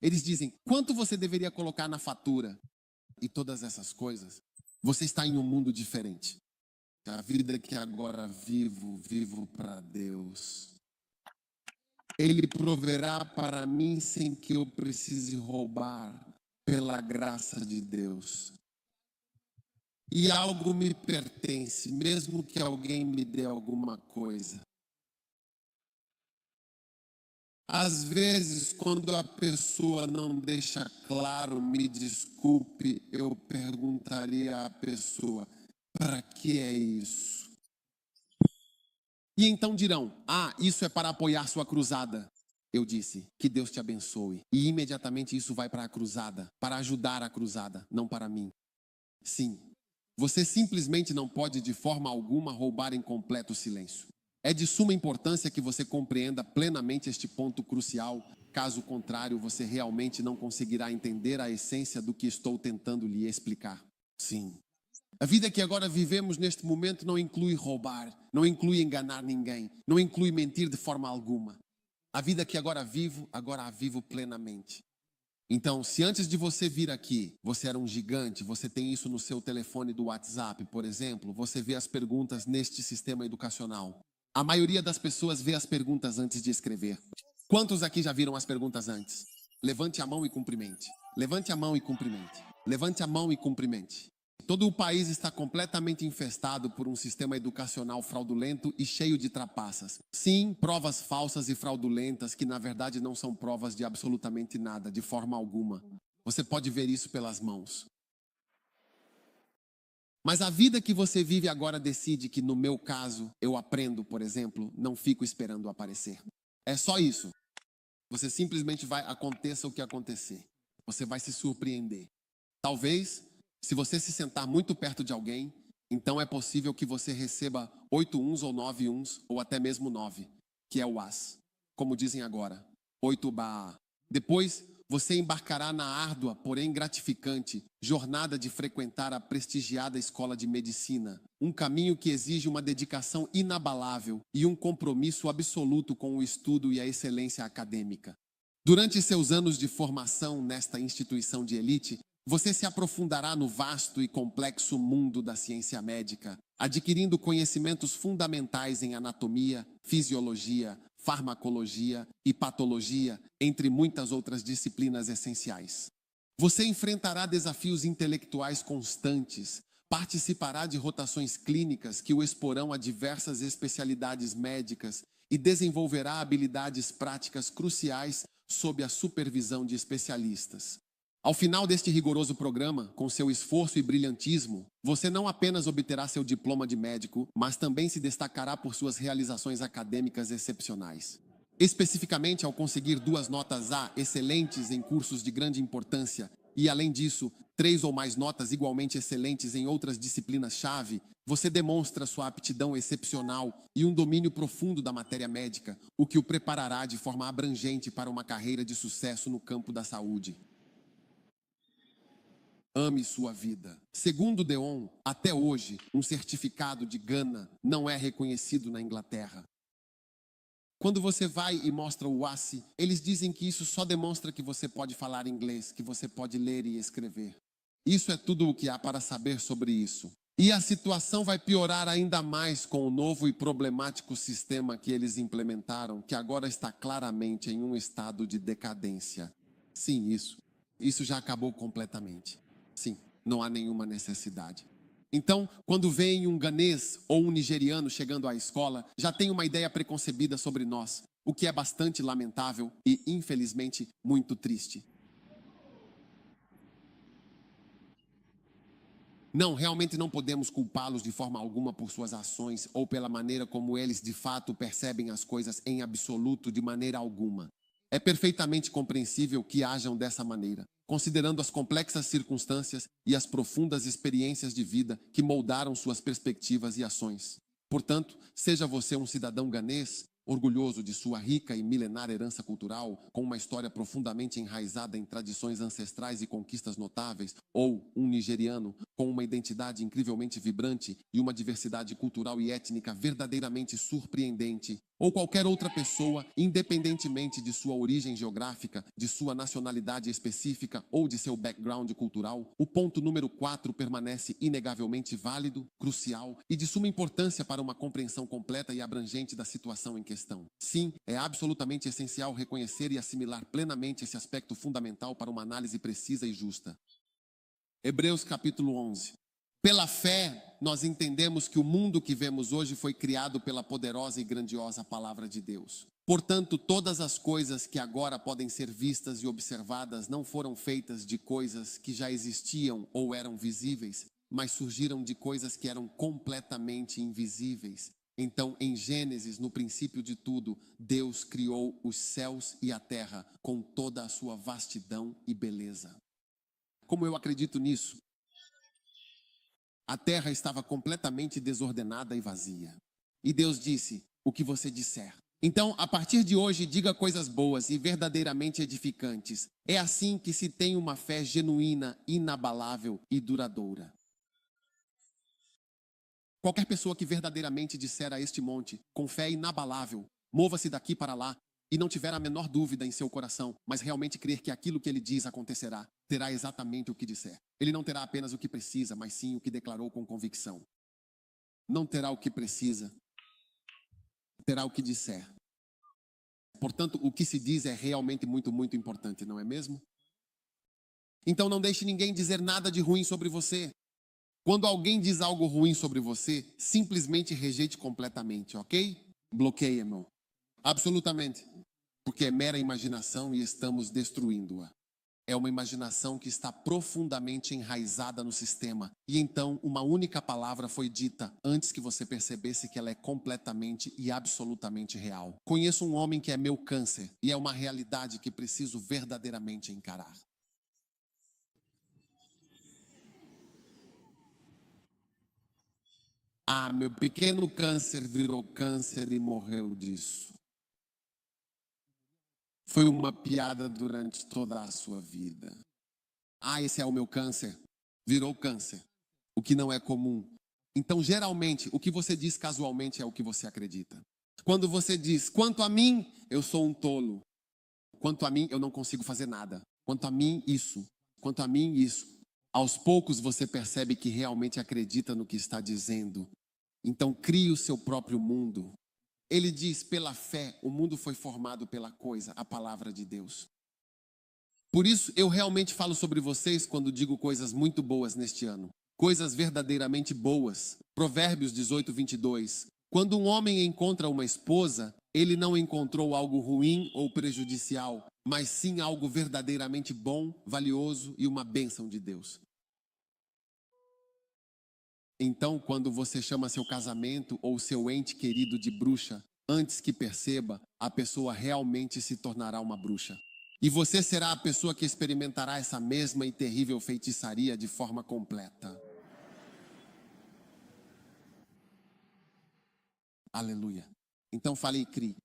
Eles dizem, quanto você deveria colocar na fatura? E todas essas coisas. Você está em um mundo diferente. A vida que agora vivo, vivo para Deus. Ele proverá para mim sem que eu precise roubar, pela graça de Deus. E algo me pertence, mesmo que alguém me dê alguma coisa. Às vezes, quando a pessoa não deixa claro, me desculpe, eu perguntaria à pessoa: para que é isso? E então dirão: ah, isso é para apoiar sua cruzada. Eu disse: que Deus te abençoe. E imediatamente isso vai para a cruzada, para ajudar a cruzada, não para mim. Sim, você simplesmente não pode de forma alguma roubar em completo silêncio. É de suma importância que você compreenda plenamente este ponto crucial. Caso contrário, você realmente não conseguirá entender a essência do que estou tentando lhe explicar. Sim. A vida que agora vivemos neste momento não inclui roubar, não inclui enganar ninguém, não inclui mentir de forma alguma. A vida que agora vivo, agora a vivo plenamente. Então, se antes de você vir aqui, você era um gigante, você tem isso no seu telefone do WhatsApp, por exemplo, você vê as perguntas neste sistema educacional. A maioria das pessoas vê as perguntas antes de escrever. Quantos aqui já viram as perguntas antes? Levante a mão e cumprimente. Levante a mão e cumprimente. Levante a mão e cumprimente. Todo o país está completamente infestado por um sistema educacional fraudulento e cheio de trapaças. Sim, provas falsas e fraudulentas que na verdade não são provas de absolutamente nada, de forma alguma. Você pode ver isso pelas mãos. Mas a vida que você vive agora decide que, no meu caso, eu aprendo, por exemplo, não fico esperando aparecer. É só isso. Você simplesmente vai, aconteça o que acontecer. Você vai se surpreender. Talvez, se você se sentar muito perto de alguém, então é possível que você receba 8 uns ou 9 uns, ou até mesmo 9, que é o as. Como dizem agora, 8 ba. Depois, você embarcará na árdua, porém gratificante, jornada de frequentar a prestigiada escola de medicina. Um caminho que exige uma dedicação inabalável e um compromisso absoluto com o estudo e a excelência acadêmica. Durante seus anos de formação nesta instituição de elite, você se aprofundará no vasto e complexo mundo da ciência médica, adquirindo conhecimentos fundamentais em anatomia, fisiologia, farmacologia e patologia, entre muitas outras disciplinas essenciais. Você enfrentará desafios intelectuais constantes, participará de rotações clínicas que o exporão a diversas especialidades médicas e desenvolverá habilidades práticas cruciais sob a supervisão de especialistas. Ao final deste rigoroso programa, com seu esforço e brilhantismo, você não apenas obterá seu diploma de médico, mas também se destacará por suas realizações acadêmicas excepcionais. Especificamente ao conseguir 2 notas A excelentes em cursos de grande importância e, além disso, 3 ou mais notas igualmente excelentes em outras disciplinas-chave, você demonstra sua aptidão excepcional e um domínio profundo da matéria médica, o que o preparará de forma abrangente para uma carreira de sucesso no campo da saúde. Ame sua vida. Segundo Deon, até hoje, um certificado de Gana não é reconhecido na Inglaterra. Quando você vai e mostra o WASI, eles dizem que isso só demonstra que você pode falar inglês, que você pode ler e escrever. Isso é tudo o que há para saber sobre isso. E a situação vai piorar ainda mais com o novo e problemático sistema que eles implementaram, que agora está claramente em um estado de decadência. Sim, isso já acabou completamente. Sim, não há nenhuma necessidade. Então, quando vem um ganês ou um nigeriano chegando à escola, já tem uma ideia preconcebida sobre nós, o que é bastante lamentável e, infelizmente, muito triste. Não, realmente não podemos culpá-los de forma alguma por suas ações ou pela maneira como eles de fato percebem as coisas em absoluto, de maneira alguma. É perfeitamente compreensível que hajam dessa maneira, considerando as complexas circunstâncias e as profundas experiências de vida que moldaram suas perspectivas e ações. Portanto, seja você um cidadão ganês, orgulhoso de sua rica e milenar herança cultural, com uma história profundamente enraizada em tradições ancestrais e conquistas notáveis, ou um nigeriano com uma identidade incrivelmente vibrante e uma diversidade cultural e étnica verdadeiramente surpreendente, ou qualquer outra pessoa, independentemente de sua origem geográfica, de sua nacionalidade específica ou de seu background cultural, o ponto número 4 permanece inegavelmente válido, crucial e de suma importância para uma compreensão completa e abrangente da situação em questão. Sim, é absolutamente essencial reconhecer e assimilar plenamente esse aspecto fundamental para uma análise precisa e justa. Hebreus capítulo 11. Pela fé, nós entendemos que o mundo que vemos hoje foi criado pela poderosa e grandiosa palavra de Deus. Portanto, todas as coisas que agora podem ser vistas e observadas não foram feitas de coisas que já existiam ou eram visíveis, mas surgiram de coisas que eram completamente invisíveis. Então, em Gênesis, no princípio de tudo, Deus criou os céus e a terra com toda a sua vastidão e beleza. Como eu acredito nisso? A terra estava completamente desordenada e vazia. E Deus disse: o que você disser. Então, a partir de hoje, diga coisas boas e verdadeiramente edificantes. É assim que se tem uma fé genuína, inabalável e duradoura. Qualquer pessoa que verdadeiramente disser a este monte, com fé inabalável, mova-se daqui para lá, e não tiver a menor dúvida em seu coração, mas realmente crer que aquilo que ele diz acontecerá, terá exatamente o que disser. Ele não terá apenas o que precisa, mas sim o que declarou com convicção. Não terá o que precisa, terá o que disser. Portanto, o que se diz é realmente muito, muito importante, não é mesmo? Então não deixe ninguém dizer nada de ruim sobre você. Quando alguém diz algo ruim sobre você, simplesmente rejeite completamente, ok? Bloqueie, irmão. Absolutamente. Porque é mera imaginação e estamos destruindo-a. É uma imaginação que está profundamente enraizada no sistema. E então uma única palavra foi dita antes que você percebesse que ela é completamente e absolutamente real. Conheço um homem que é meu câncer e é uma realidade que preciso verdadeiramente encarar. Ah, meu pequeno câncer virou câncer e morreu disso. Foi uma piada durante toda a sua vida. Ah, esse é o meu câncer. Virou câncer. O que não é comum. Então, geralmente, o que você diz casualmente é o que você acredita. Quando você diz, quanto a mim, eu sou um tolo. Quanto a mim, eu não consigo fazer nada. Quanto a mim, isso. Quanto a mim, isso. Aos poucos você percebe que realmente acredita no que está dizendo. Então crie o seu próprio mundo. Ele diz, pela fé, o mundo foi formado pela coisa, a palavra de Deus. Por isso eu realmente falo sobre vocês quando digo coisas muito boas neste ano. Coisas verdadeiramente boas. Provérbios 18:22. Quando um homem encontra uma esposa, ele não encontrou algo ruim ou prejudicial, mas sim algo verdadeiramente bom, valioso e uma bênção de Deus. Então, quando você chama seu casamento ou seu ente querido de bruxa, antes que perceba, a pessoa realmente se tornará uma bruxa. E você será a pessoa que experimentará essa mesma e terrível feitiçaria de forma completa. Aleluia. Então fale e crie.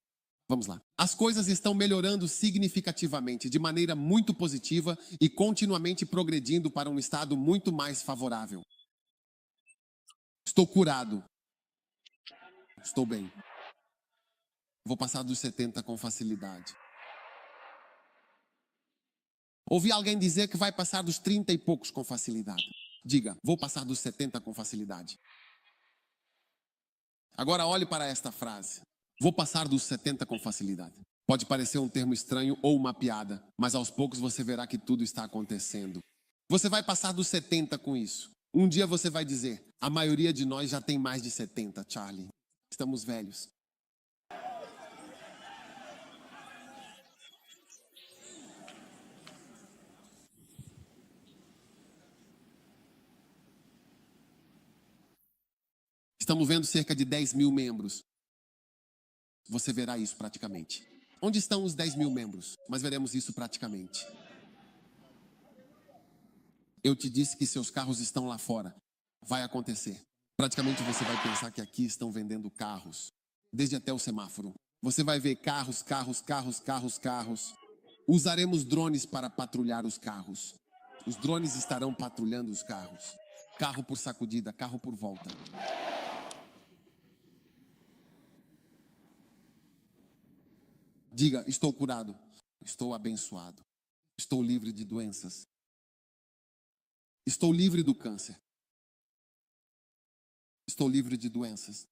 Vamos lá. As coisas estão melhorando significativamente, de maneira muito positiva e continuamente progredindo para um estado muito mais favorável. Estou curado. Estou bem. Vou passar dos 70 com facilidade. Ouvi alguém dizer que vai passar dos 30 e poucos com facilidade. Diga, vou passar dos 70 com facilidade. Agora olhe para esta frase. Vou passar dos 70 com facilidade. Pode parecer um termo estranho ou uma piada, mas aos poucos você verá que tudo está acontecendo. Você vai passar dos 70 com isso. Um dia você vai dizer, a maioria de nós já tem mais de 70, Charlie. Estamos velhos. Estamos vendo cerca de 10 mil membros. Você verá isso praticamente. Onde estão os 10 mil membros? Mas veremos isso praticamente. Eu te disse que seus carros estão lá fora. Vai acontecer. Praticamente você vai pensar que aqui estão vendendo carros. Desde até o semáforo. Você vai ver carros, carros, carros, carros, carros. Usaremos drones para patrulhar os carros. Os drones estarão patrulhando os carros. Carro por sacudida, carro por volta. Diga, estou curado, estou abençoado, estou livre de doenças, estou livre do câncer, estou livre de doenças.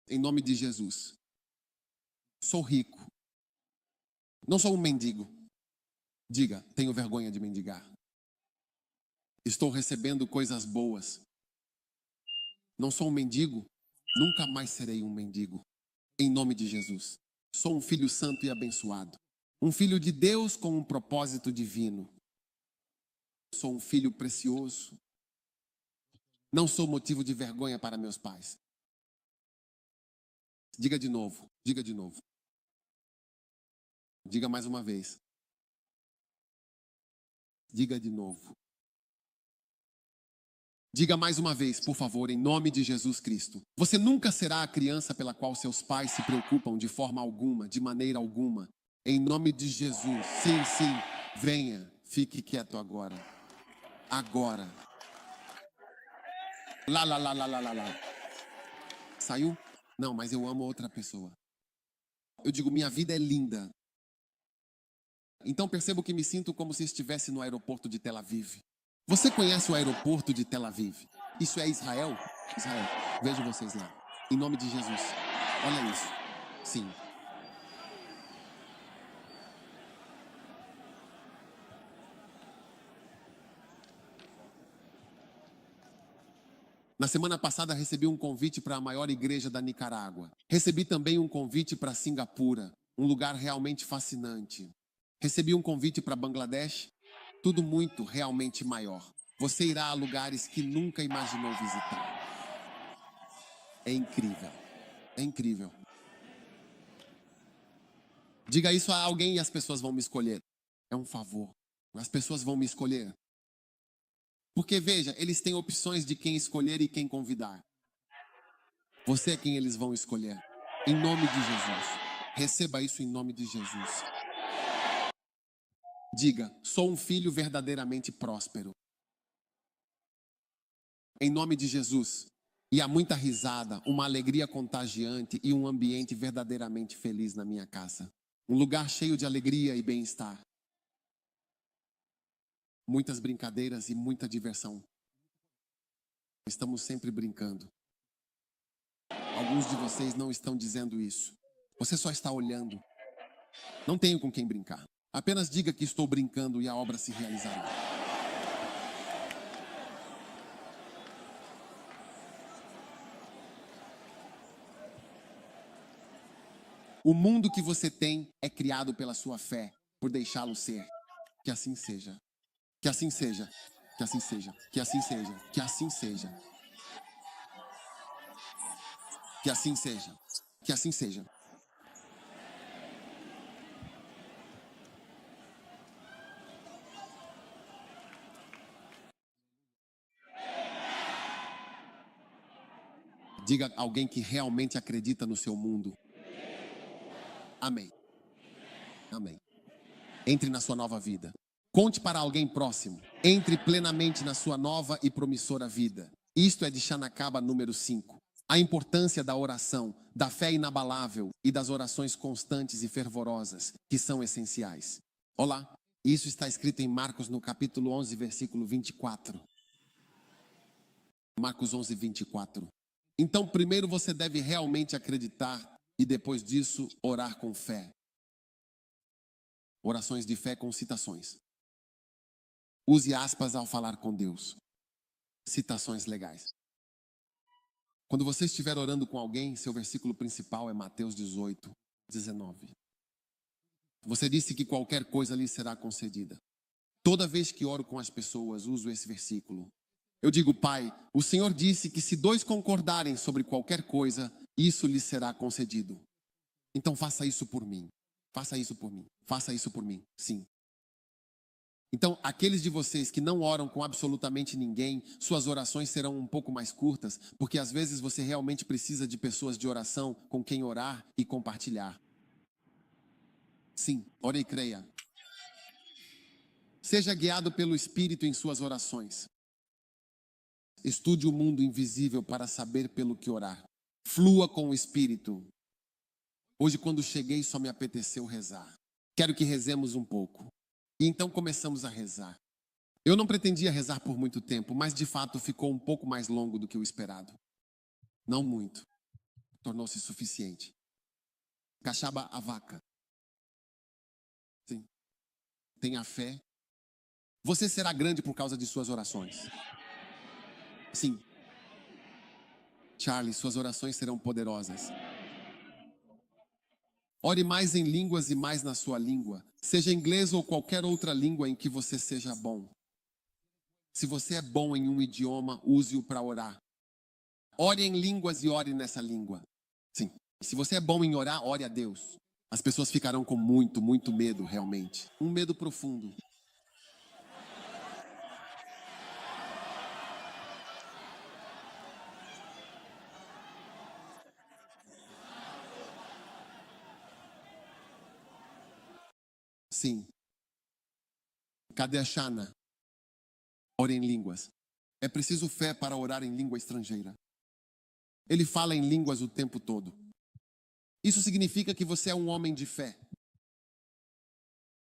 Em nome de Jesus. Sou rico, não sou um mendigo. Diga, tenho vergonha de mendigar. Estou recebendo coisas boas. Não sou um mendigo, nunca mais serei um mendigo. Em nome de Jesus. Sou um filho santo e abençoado. Um filho de Deus com um propósito divino. Sou um filho precioso. Não sou motivo de vergonha para meus pais. Diga de novo, diga de novo. Diga mais uma vez. Diga de novo. Diga mais uma vez, por favor, em nome de Jesus Cristo. Você nunca será a criança pela qual seus pais se preocupam de forma alguma, de maneira alguma. Em nome de Jesus. Sim, sim. Venha. Fique quieto agora. Agora. Lá. Saiu? Não, mas eu amo outra pessoa. Eu digo, minha vida é linda. Então percebo que me sinto como se estivesse no aeroporto de Tel Aviv. Você conhece o aeroporto de Tel Aviv? Isso é Israel? Israel. Vejo vocês lá. Em nome de Jesus. Olha isso. Sim. Na semana passada recebi um convite para a maior igreja da Nicarágua. Recebi também um convite para Singapura, um lugar realmente fascinante. Recebi um convite para Bangladesh, tudo muito realmente maior. Você irá a lugares que nunca imaginou visitar. É incrível. É incrível. Diga isso a alguém e as pessoas vão me escolher. É um favor. As pessoas vão me escolher. Porque veja, eles têm opções de quem escolher e quem convidar. Você é quem eles vão escolher. Em nome de Jesus. Receba isso em nome de Jesus. Diga, sou um filho verdadeiramente próspero. Em nome de Jesus. E há muita risada, uma alegria contagiante e um ambiente verdadeiramente feliz na minha casa. Um lugar cheio de alegria e bem-estar. Muitas brincadeiras e muita diversão. Estamos sempre brincando. Alguns de vocês não estão dizendo isso. Você só está olhando. Não tenho com quem brincar. Apenas diga que estou brincando e a obra se realizará. O mundo que você tem é criado pela sua fé, por deixá-lo ser. Que assim seja. Que assim seja. Que assim seja. Que assim seja. Que assim seja. Que assim seja. Que assim seja. Diga a alguém que realmente acredita no seu mundo. Amém. Amém. Entre na sua nova vida. Conte para alguém próximo. Entre plenamente na sua nova e promissora vida. Isto é de Chanacaba número 5. A importância da oração, da fé inabalável e das orações constantes e fervorosas, que são essenciais. Olá, isso está escrito em Marcos no capítulo 11, versículo 24. Marcos 11, 24. Então, primeiro você deve realmente acreditar e depois disso orar com fé. Orações de fé com citações. Use aspas ao falar com Deus. Citações legais. Quando você estiver orando com alguém, seu versículo principal é Mateus 18, 19. Você disse que qualquer coisa lhe será concedida. Toda vez que oro com as pessoas, uso esse versículo. Eu digo, Pai, o Senhor disse que se dois concordarem sobre qualquer coisa, isso lhes será concedido. Então faça isso por mim. Faça isso por mim. Faça isso por mim. Sim. Então, aqueles de vocês que não oram com absolutamente ninguém, suas orações serão um pouco mais curtas, porque às vezes você realmente precisa de pessoas de oração com quem orar e compartilhar. Sim, ore e creia. Seja guiado pelo Espírito em suas orações. Estude o mundo invisível para saber pelo que orar. Flua com o Espírito. Hoje, quando cheguei, só me apeteceu rezar. Quero que rezemos um pouco. E então começamos a rezar. Eu não pretendia rezar por muito tempo, mas de fato ficou um pouco mais longo do que o esperado. Não muito. Tornou-se suficiente. Cachaba a vaca. Sim. Tenha fé. Você será grande por causa de suas orações. Sim. Charlie, suas orações serão poderosas. Ore mais em línguas e mais na sua língua, seja inglês ou qualquer outra língua em que você seja bom. Se você é bom em um idioma, use-o para orar. Ore em línguas e ore nessa língua. Sim. Se você é bom em orar, ore a Deus. As pessoas ficarão com muito, muito medo, realmente. Um medo profundo. Sim. Cadê a Shana? Ore em línguas. É preciso fé para orar em língua estrangeira. Ele fala em línguas o tempo todo. Isso significa que você é um homem de fé.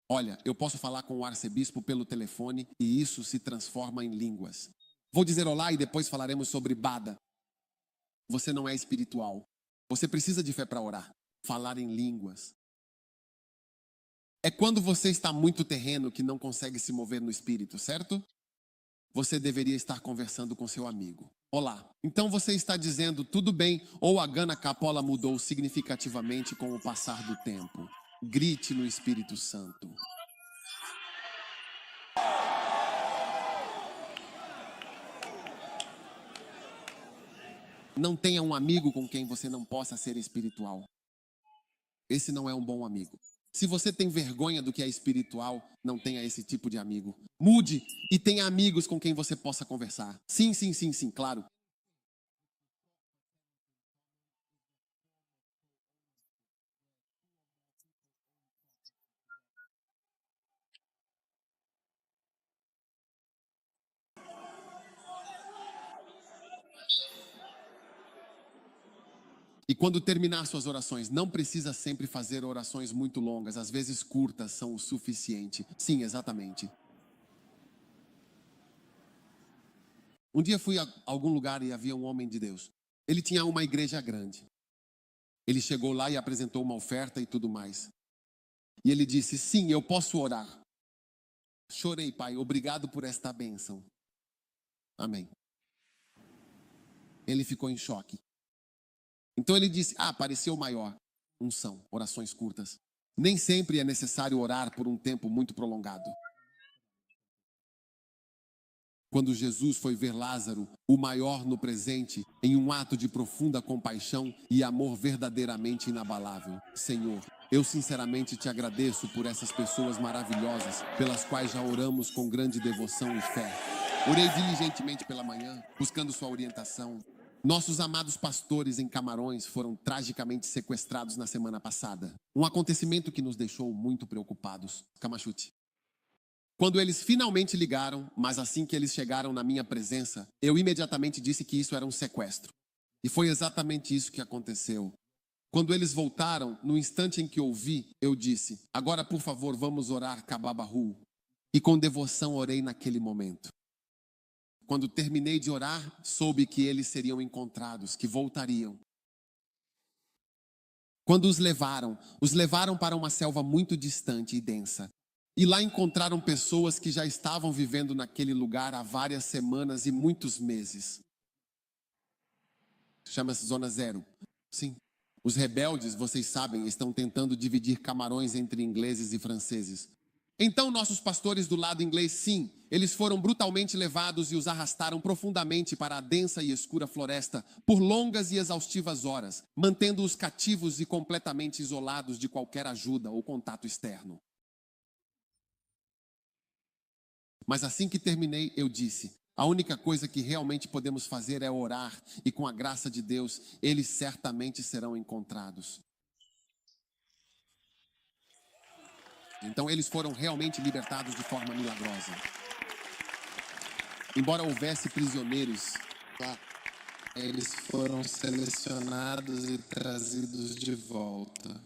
Olha, eu posso falar com o arcebispo pelo telefone e isso se transforma em línguas. Vou dizer olá e depois falaremos sobre Bada. Você não é espiritual. Você precisa de fé para orar. Falar em línguas. É quando você está muito terreno que não consegue se mover no espírito, certo? Você deveria estar conversando com seu amigo. Olá. Então você está dizendo tudo bem ou a Gana Capola mudou significativamente com o passar do tempo. Grite no Espírito Santo. Não tenha um amigo com quem você não possa ser espiritual. Esse não é um bom amigo. Se você tem vergonha do que é espiritual, não tenha esse tipo de amigo. Mude e tenha amigos com quem você possa conversar. Sim, sim, sim, sim, claro. E quando terminar suas orações, não precisa sempre fazer orações muito longas. Às vezes curtas são o suficiente. Sim, exatamente. Um dia fui a algum lugar e havia um homem de Deus. Ele tinha uma igreja grande. Ele chegou lá e apresentou uma oferta e tudo mais. E ele disse, sim, eu posso orar. Chorei, pai, obrigado por esta bênção. Amém. Ele ficou em choque. Então ele disse, pareceu maior. Unção, orações curtas. Nem sempre é necessário orar por um tempo muito prolongado. Quando Jesus foi ver Lázaro, o maior no presente, em um ato de profunda compaixão e amor verdadeiramente inabalável. Senhor, eu sinceramente te agradeço por essas pessoas maravilhosas, pelas quais já oramos com grande devoção e fé. Orei diligentemente pela manhã, buscando sua orientação. Nossos amados pastores em Camarões foram tragicamente sequestrados na semana passada. Um acontecimento que nos deixou muito preocupados. Camachute. Quando eles finalmente ligaram, mas assim que eles chegaram na minha presença, eu imediatamente disse que isso era um sequestro. E foi exatamente isso que aconteceu. Quando eles voltaram, no instante em que ouvi, eu disse, agora por favor vamos orar Kababahu. E com devoção orei naquele momento. Quando terminei de orar, soube que eles seriam encontrados, que voltariam. Quando os levaram para uma selva muito distante e densa. E lá encontraram pessoas que já estavam vivendo naquele lugar há várias semanas e muitos meses. Chama-se Zona Zero. Sim. Os rebeldes, vocês sabem, estão tentando dividir Camarões entre ingleses e franceses. Então nossos pastores do lado inglês, sim, eles foram brutalmente levados e os arrastaram profundamente para a densa e escura floresta por longas e exaustivas horas, mantendo-os cativos e completamente isolados de qualquer ajuda ou contato externo. Mas assim que terminei, eu disse, a única coisa que realmente podemos fazer é orar e com a graça de Deus, eles certamente serão encontrados. Então eles foram realmente libertados de forma milagrosa. Embora houvesse prisioneiros, Eles foram selecionados e trazidos de volta.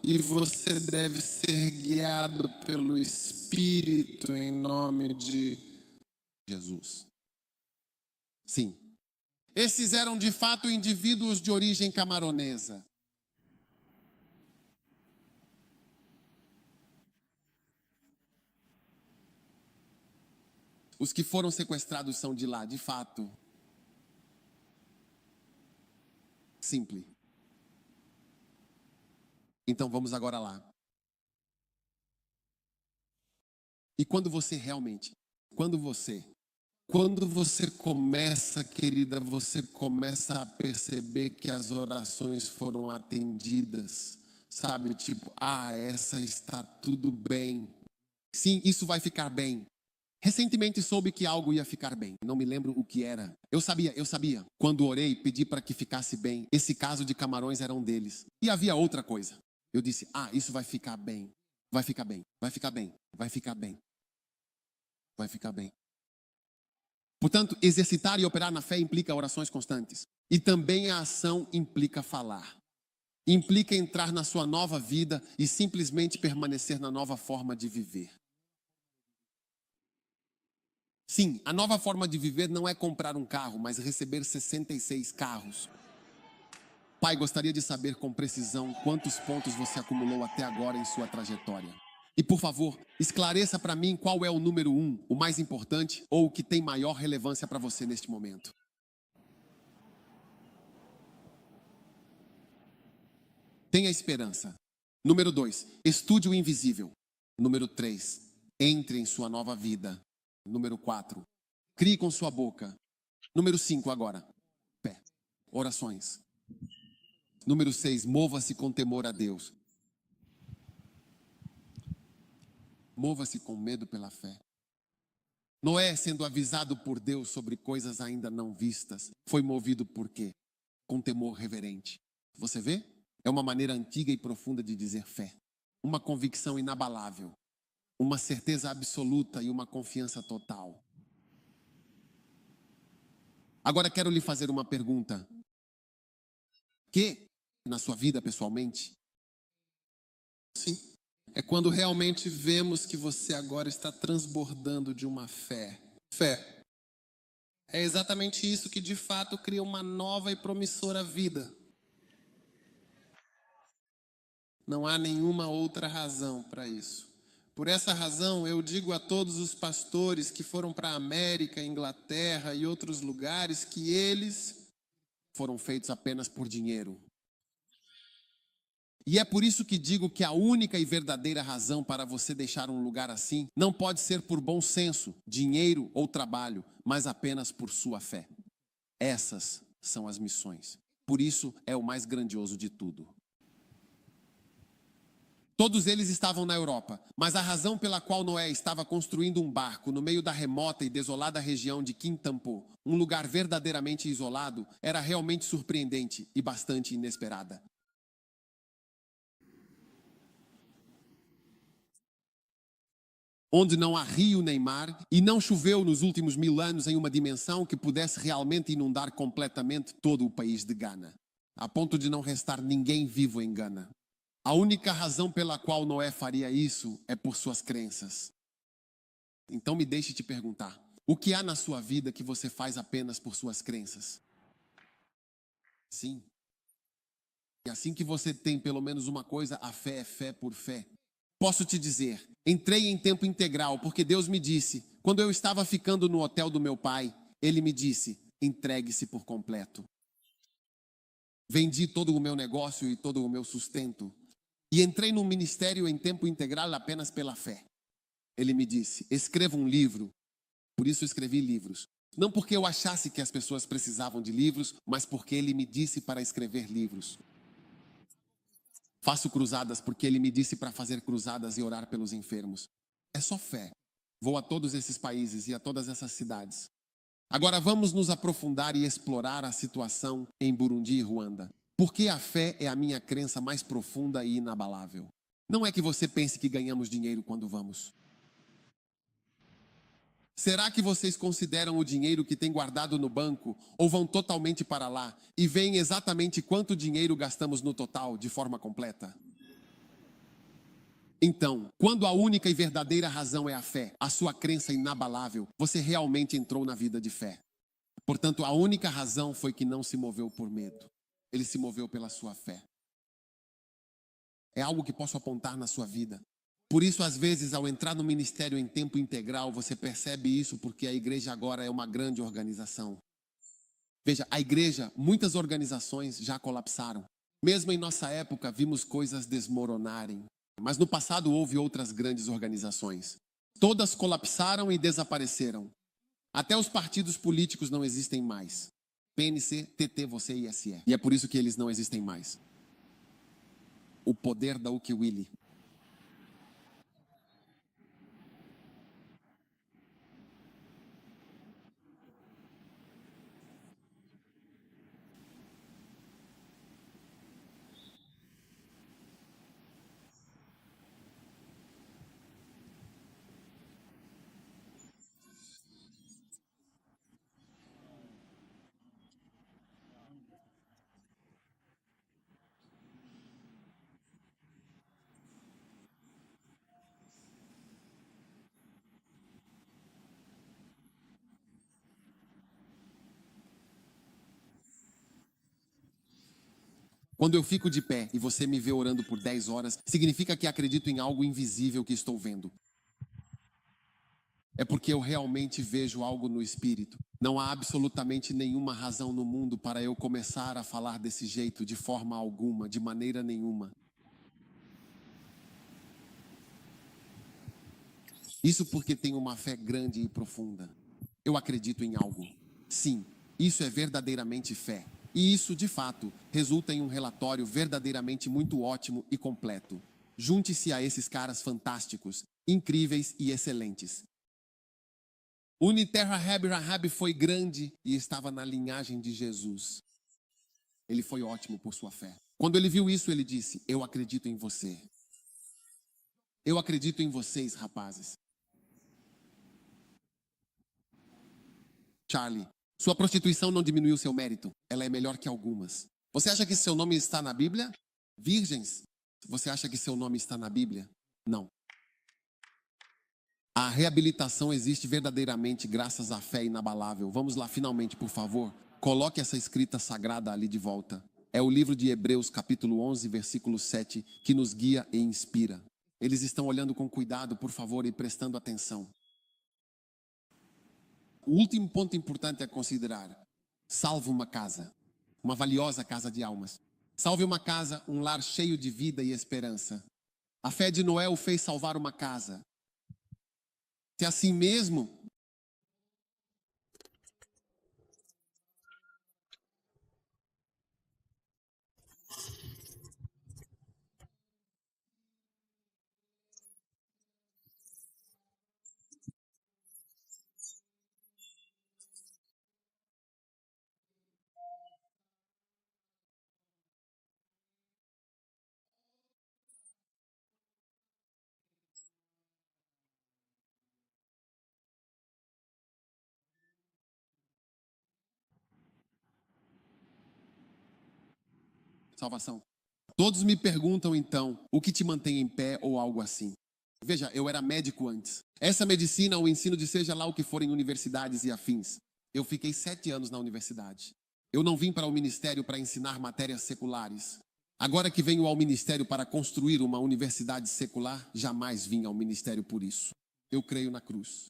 E você deve ser guiado pelo Espírito em nome de Jesus. Sim. Esses eram de fato indivíduos de origem camaronesa. Os que foram sequestrados são de lá, de fato. simples. Então vamos agora lá. E quando você começa, querida, você começa a perceber que as orações foram atendidas, sabe? Tipo, essa está tudo bem. Sim, isso vai ficar bem. Recentemente soube que algo ia ficar bem. Não me lembro o que era. Eu sabia. Quando orei, pedi para que ficasse bem. Esse caso de Camarões era um deles. E havia outra coisa. Eu disse, isso vai ficar bem. Vai ficar bem. Vai ficar bem. Vai ficar bem. Vai ficar bem. Portanto, exercitar e operar na fé implica orações constantes. E também a ação implica falar. Implica entrar na sua nova vida e simplesmente permanecer na nova forma de viver. Sim, a nova forma de viver não é comprar um carro, mas receber 66 carros. Pai, gostaria de saber com precisão quantos pontos você acumulou até agora em sua trajetória. E, por favor, esclareça para mim qual é o número 1, o mais importante ou o que tem maior relevância para você neste momento. Tenha esperança. Número 2, estude o invisível. Número 3, entre em sua nova vida. Número 4, crie com sua boca. Número 5 agora, fé, orações. Número 6, mova-se com temor a Deus. Mova-se com medo pela fé. Noé, sendo avisado por Deus sobre coisas ainda não vistas, foi movido por quê? Com temor reverente. Você vê? É uma maneira antiga e profunda de dizer fé. Uma convicção inabalável. Uma certeza absoluta e uma confiança total. Agora quero lhe fazer uma pergunta. Que, na sua vida pessoalmente? Sim. É quando realmente vemos que você agora está transbordando de uma fé. Fé. É exatamente isso que de fato cria uma nova e promissora vida. Não há nenhuma outra razão para isso. Por essa razão, eu digo a todos os pastores que foram para a América, Inglaterra e outros lugares que eles foram feitos apenas por dinheiro. E é por isso que digo que a única e verdadeira razão para você deixar um lugar assim não pode ser por bom senso, dinheiro ou trabalho, mas apenas por sua fé. Essas são as missões. Por isso é o mais grandioso de tudo. Todos eles estavam na Europa, mas a razão pela qual Noé estava construindo um barco no meio da remota e desolada região de Quintampo, um lugar verdadeiramente isolado, era realmente surpreendente e bastante inesperada. Onde não há rio nem mar, e não choveu nos últimos 1000 anos em uma dimensão que pudesse realmente inundar completamente todo o país de Gana, a ponto de não restar ninguém vivo em Gana. A única razão pela qual Noé faria isso é por suas crenças. Então me deixe te perguntar, o que há na sua vida que você faz apenas por suas crenças? Sim. E assim que você tem pelo menos uma coisa, a fé é fé por fé. Posso te dizer, entrei em tempo integral porque Deus me disse, quando eu estava ficando no hotel do meu pai, Ele me disse, entregue-se por completo. Vendi todo o meu negócio e todo o meu sustento e entrei num ministério em tempo integral apenas pela fé. Ele me disse, escreva um livro, por isso escrevi livros. Não porque eu achasse que as pessoas precisavam de livros, mas porque Ele me disse para escrever livros. Faço cruzadas porque Ele me disse para fazer cruzadas e orar pelos enfermos. É só fé. Vou a todos esses países e a todas essas cidades. Agora vamos nos aprofundar e explorar a situação em Burundi e Ruanda. Porque a fé é a minha crença mais profunda e inabalável. Não é que você pense que ganhamos dinheiro quando vamos. Será que vocês consideram o dinheiro que tem guardado no banco ou vão totalmente para lá e veem exatamente quanto dinheiro gastamos no total de forma completa? Então, quando a única e verdadeira razão é a fé, a sua crença inabalável, você realmente entrou na vida de fé. Portanto, a única razão foi que não se moveu por medo. Ele se moveu pela sua fé. É algo que posso apontar na sua vida. Por isso, às vezes, ao entrar no ministério em tempo integral, você percebe isso porque a igreja agora é uma grande organização. Veja, a igreja, muitas organizações já colapsaram. Mesmo em nossa época, vimos coisas desmoronarem. Mas no passado houve outras grandes organizações. Todas colapsaram e desapareceram. Até os partidos políticos não existem mais. PNC, TT, você e ISE. E é por isso que eles não existem mais. O poder da Ukiwili. Quando eu fico de pé e você me vê orando por 10 horas, significa que acredito em algo invisível que estou vendo. É porque eu realmente vejo algo no espírito. Não há absolutamente nenhuma razão no mundo para eu começar a falar desse jeito, de forma alguma, de maneira nenhuma. Isso porque tenho uma fé grande e profunda. Eu acredito em algo. Sim, isso é verdadeiramente fé. E isso, de fato, resulta em um relatório verdadeiramente muito ótimo e completo. Junte-se a esses caras fantásticos, incríveis e excelentes. Uniterra Rahab foi grande e estava na linhagem de Jesus. Ele foi ótimo por sua fé. Quando ele viu isso, ele disse: eu acredito em você. Eu acredito em vocês, rapazes. Charlie, sua prostituição não diminuiu seu mérito. Ela é melhor que algumas. Você acha que seu nome está na Bíblia? Virgens, você acha que seu nome está na Bíblia? Não. A reabilitação existe verdadeiramente graças à fé inabalável. Vamos lá, finalmente, por favor. Coloque essa escrita sagrada ali de volta. É o livro de Hebreus, capítulo 11, versículo 7, que nos guia e inspira. Eles estão olhando com cuidado, por favor, e prestando atenção. O último ponto importante a considerar: salve uma casa, uma valiosa casa de almas. Salve uma casa, um lar cheio de vida e esperança. A fé de Noé o fez salvar uma casa. Se assim mesmo, salvação. Todos me perguntam então, o que te mantém em pé ou algo assim. Veja, eu era médico antes. Essa medicina, o ensino de seja lá o que for em universidades e afins. Eu fiquei 7 anos na universidade. Eu não vim para o ministério para ensinar matérias seculares. Agora que venho ao ministério para construir uma universidade secular, jamais vim ao ministério por isso. Eu creio na cruz.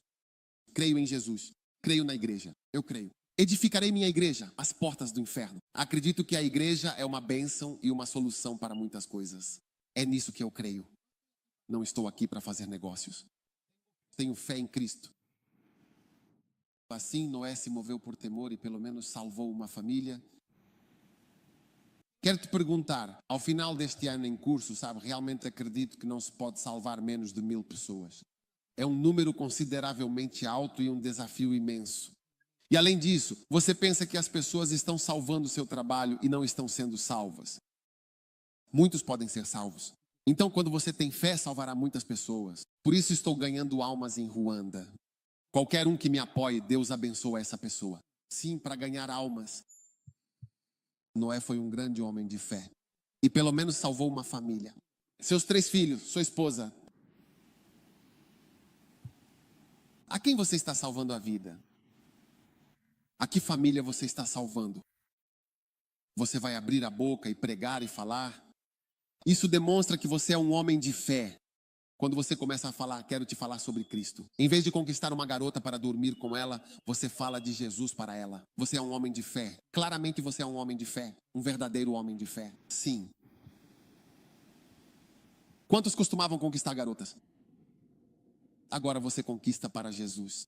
Creio em Jesus. Creio na igreja. Eu creio. Edificarei minha igreja, as portas do inferno. Acredito que a igreja é uma bênção e uma solução para muitas coisas. É nisso que eu creio. Não estou aqui para fazer negócios. Tenho fé em Cristo. Assim, Noé se moveu por temor e pelo menos salvou uma família. Quero te perguntar, ao final deste ano em curso, sabe, realmente acredito que não se pode salvar menos de 1000 pessoas. É um número consideravelmente alto e um desafio imenso. E além disso, você pensa que as pessoas estão salvando o seu trabalho e não estão sendo salvas. Muitos podem ser salvos. Então, quando você tem fé, salvará muitas pessoas. Por isso estou ganhando almas em Ruanda. Qualquer um que me apoie, Deus abençoa essa pessoa. Sim, para ganhar almas. Noé foi um grande homem de fé. E pelo menos salvou uma família. Seus 3 filhos, sua esposa. A quem você está salvando a vida? A que família você está salvando? Você vai abrir a boca e pregar e falar? Isso demonstra que você é um homem de fé. Quando você começa a falar, quero te falar sobre Cristo. Em vez de conquistar uma garota para dormir com ela, você fala de Jesus para ela. Você é um homem de fé. Claramente você é um homem de fé. Um verdadeiro homem de fé. Sim. Quantos costumavam conquistar garotas? Agora você conquista para Jesus.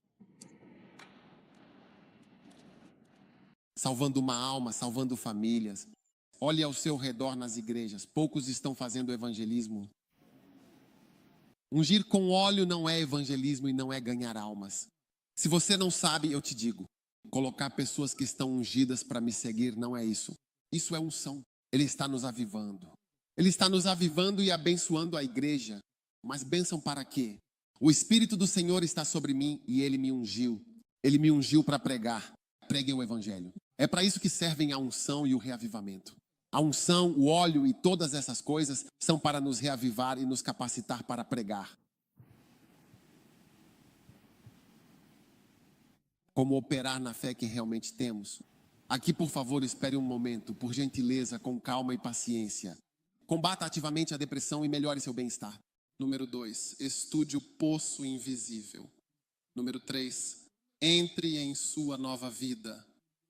Salvando uma alma, salvando famílias. Olhe ao seu redor nas igrejas. Poucos estão fazendo evangelismo. Ungir com óleo não é evangelismo e não é ganhar almas. Se você não sabe, eu te digo. Colocar pessoas que estão ungidas para me seguir não é isso. Isso é unção. Ele está nos avivando. Ele está nos avivando e abençoando a igreja. Mas bênção para quê? O Espírito do Senhor está sobre mim e Ele me ungiu. Ele me ungiu para pregar. Preguem o evangelho. É para isso que servem a unção e o reavivamento. A unção, o óleo e todas essas coisas são para nos reavivar e nos capacitar para pregar. Como operar na fé que realmente temos. Aqui, por favor, espere um momento, por gentileza, com calma e paciência. Combata ativamente a depressão e melhore seu bem-estar. Número 2, estude o poço invisível. Número 3, entre em sua nova vida.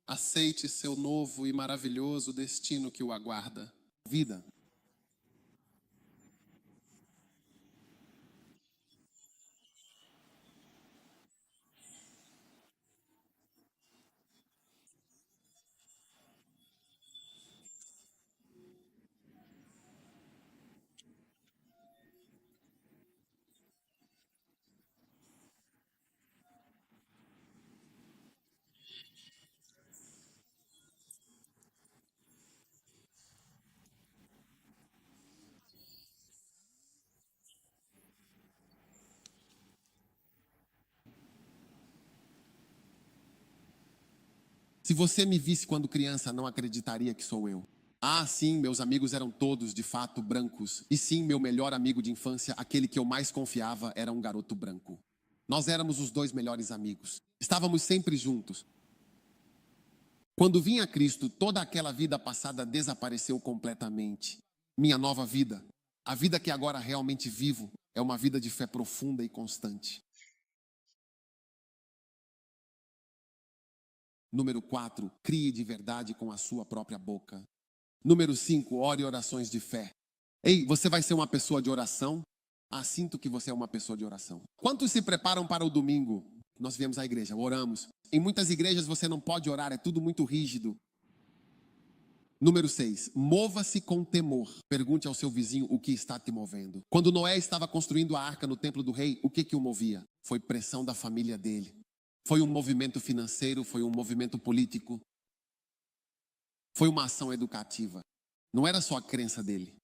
Aceite seu novo e maravilhoso destino que o aguarda. Vida. Se você me visse quando criança, não acreditaria que sou eu. Ah, sim, meus amigos eram todos, de fato, brancos. E sim, meu melhor amigo de infância, aquele que eu mais confiava, era um garoto branco. Nós éramos os 2 melhores amigos. Estávamos sempre juntos. Quando vim a Cristo, toda aquela vida passada desapareceu completamente. Minha nova vida, a vida que agora realmente vivo, é uma vida de fé profunda e constante. Número 4, crie de verdade com a sua própria boca. Número 5, ore orações de fé. Ei, você vai ser uma pessoa de oração? Ah, sinto que você é uma pessoa de oração. Quantos se preparam para o domingo? Nós viemos à igreja, oramos. Em muitas igrejas você não pode orar, é tudo muito rígido. Número 6, mova-se com temor. Pergunte ao seu vizinho o que está te movendo. Quando Noé estava construindo a arca no templo do rei, o que o movia? Foi pressão da família dele. Foi um movimento financeiro, foi um movimento político. Foi uma ação educativa. Não era só a crença dele.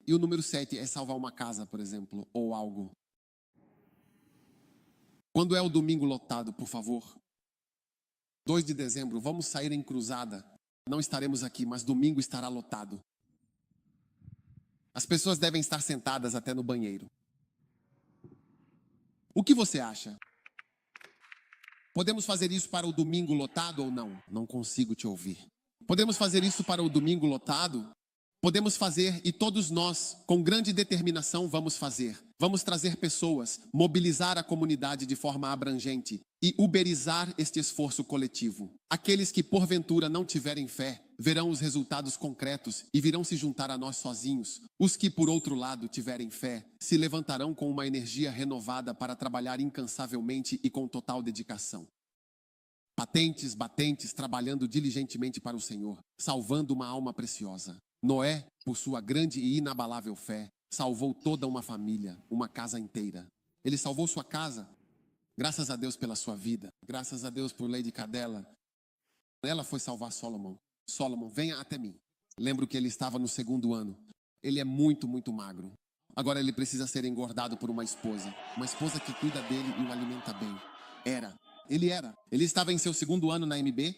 E o número 7 é salvar uma casa, por exemplo, ou algo. Quando é o domingo lotado, por favor? 2 de dezembro, vamos sair em cruzada. Não estaremos aqui, mas domingo estará lotado. As pessoas devem estar sentadas até no banheiro. O que você acha? Podemos fazer isso para o domingo lotado ou não? Não consigo te ouvir. Podemos fazer isso para o domingo lotado? Podemos fazer e todos nós, com grande determinação, vamos fazer. Vamos trazer pessoas, mobilizar a comunidade de forma abrangente e uberizar este esforço coletivo. Aqueles que porventura não tiverem fé, verão os resultados concretos e virão se juntar a nós sozinhos. Os que, por outro lado, tiverem fé, se levantarão com uma energia renovada para trabalhar incansavelmente e com total dedicação. Patentes, batentes, trabalhando diligentemente para o Senhor, salvando uma alma preciosa. Noé, por sua grande e inabalável fé, salvou toda uma família, uma casa inteira. Ele salvou sua casa. Graças a Deus pela sua vida. Graças a Deus por Lady Cadela. Ela foi salvar Solomon. Solomon, venha até mim. Lembro que ele estava no 2º ano. Ele é muito, muito magro. Agora ele precisa ser engordado por uma esposa. Uma esposa que cuida dele e o alimenta bem. Ele era. Ele estava em seu 2º ano na MB.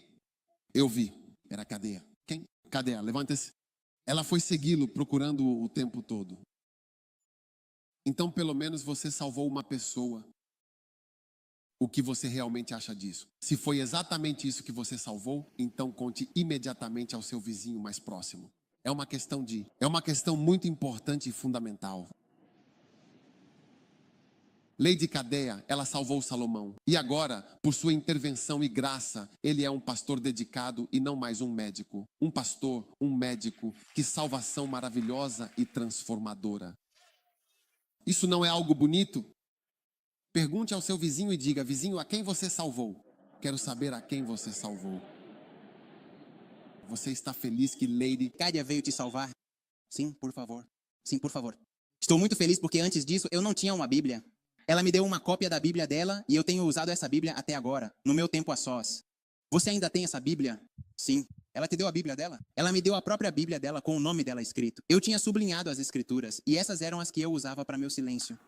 Eu vi. Era Cadeia. Quem? Cadeia, levanta-se. Ela foi segui-lo procurando o tempo todo. Então, pelo menos você salvou uma pessoa. O que você realmente acha disso? Se foi exatamente isso que você salvou, então conte imediatamente ao seu vizinho mais próximo. É uma questão muito importante e fundamental. Lady Cadeia, ela salvou Salomão. E agora, por sua intervenção e graça, ele é um pastor dedicado e não mais um médico. Um pastor, um médico, que salvação maravilhosa e transformadora. Isso não é algo bonito? Pergunte ao seu vizinho e diga: vizinho, a quem você salvou? Quero saber a quem você salvou. Você está feliz que Lady Cadeia veio te salvar? Sim, por favor. Sim, por favor. Estou muito feliz porque antes disso eu não tinha uma Bíblia. Ela me deu uma cópia da Bíblia dela e eu tenho usado essa Bíblia até agora, no meu tempo a sós. Você ainda tem essa Bíblia? Sim. Ela te deu a Bíblia dela? Ela me deu a própria Bíblia dela com o nome dela escrito. Eu tinha sublinhado as escrituras e essas eram as que eu usava para meu silêncio.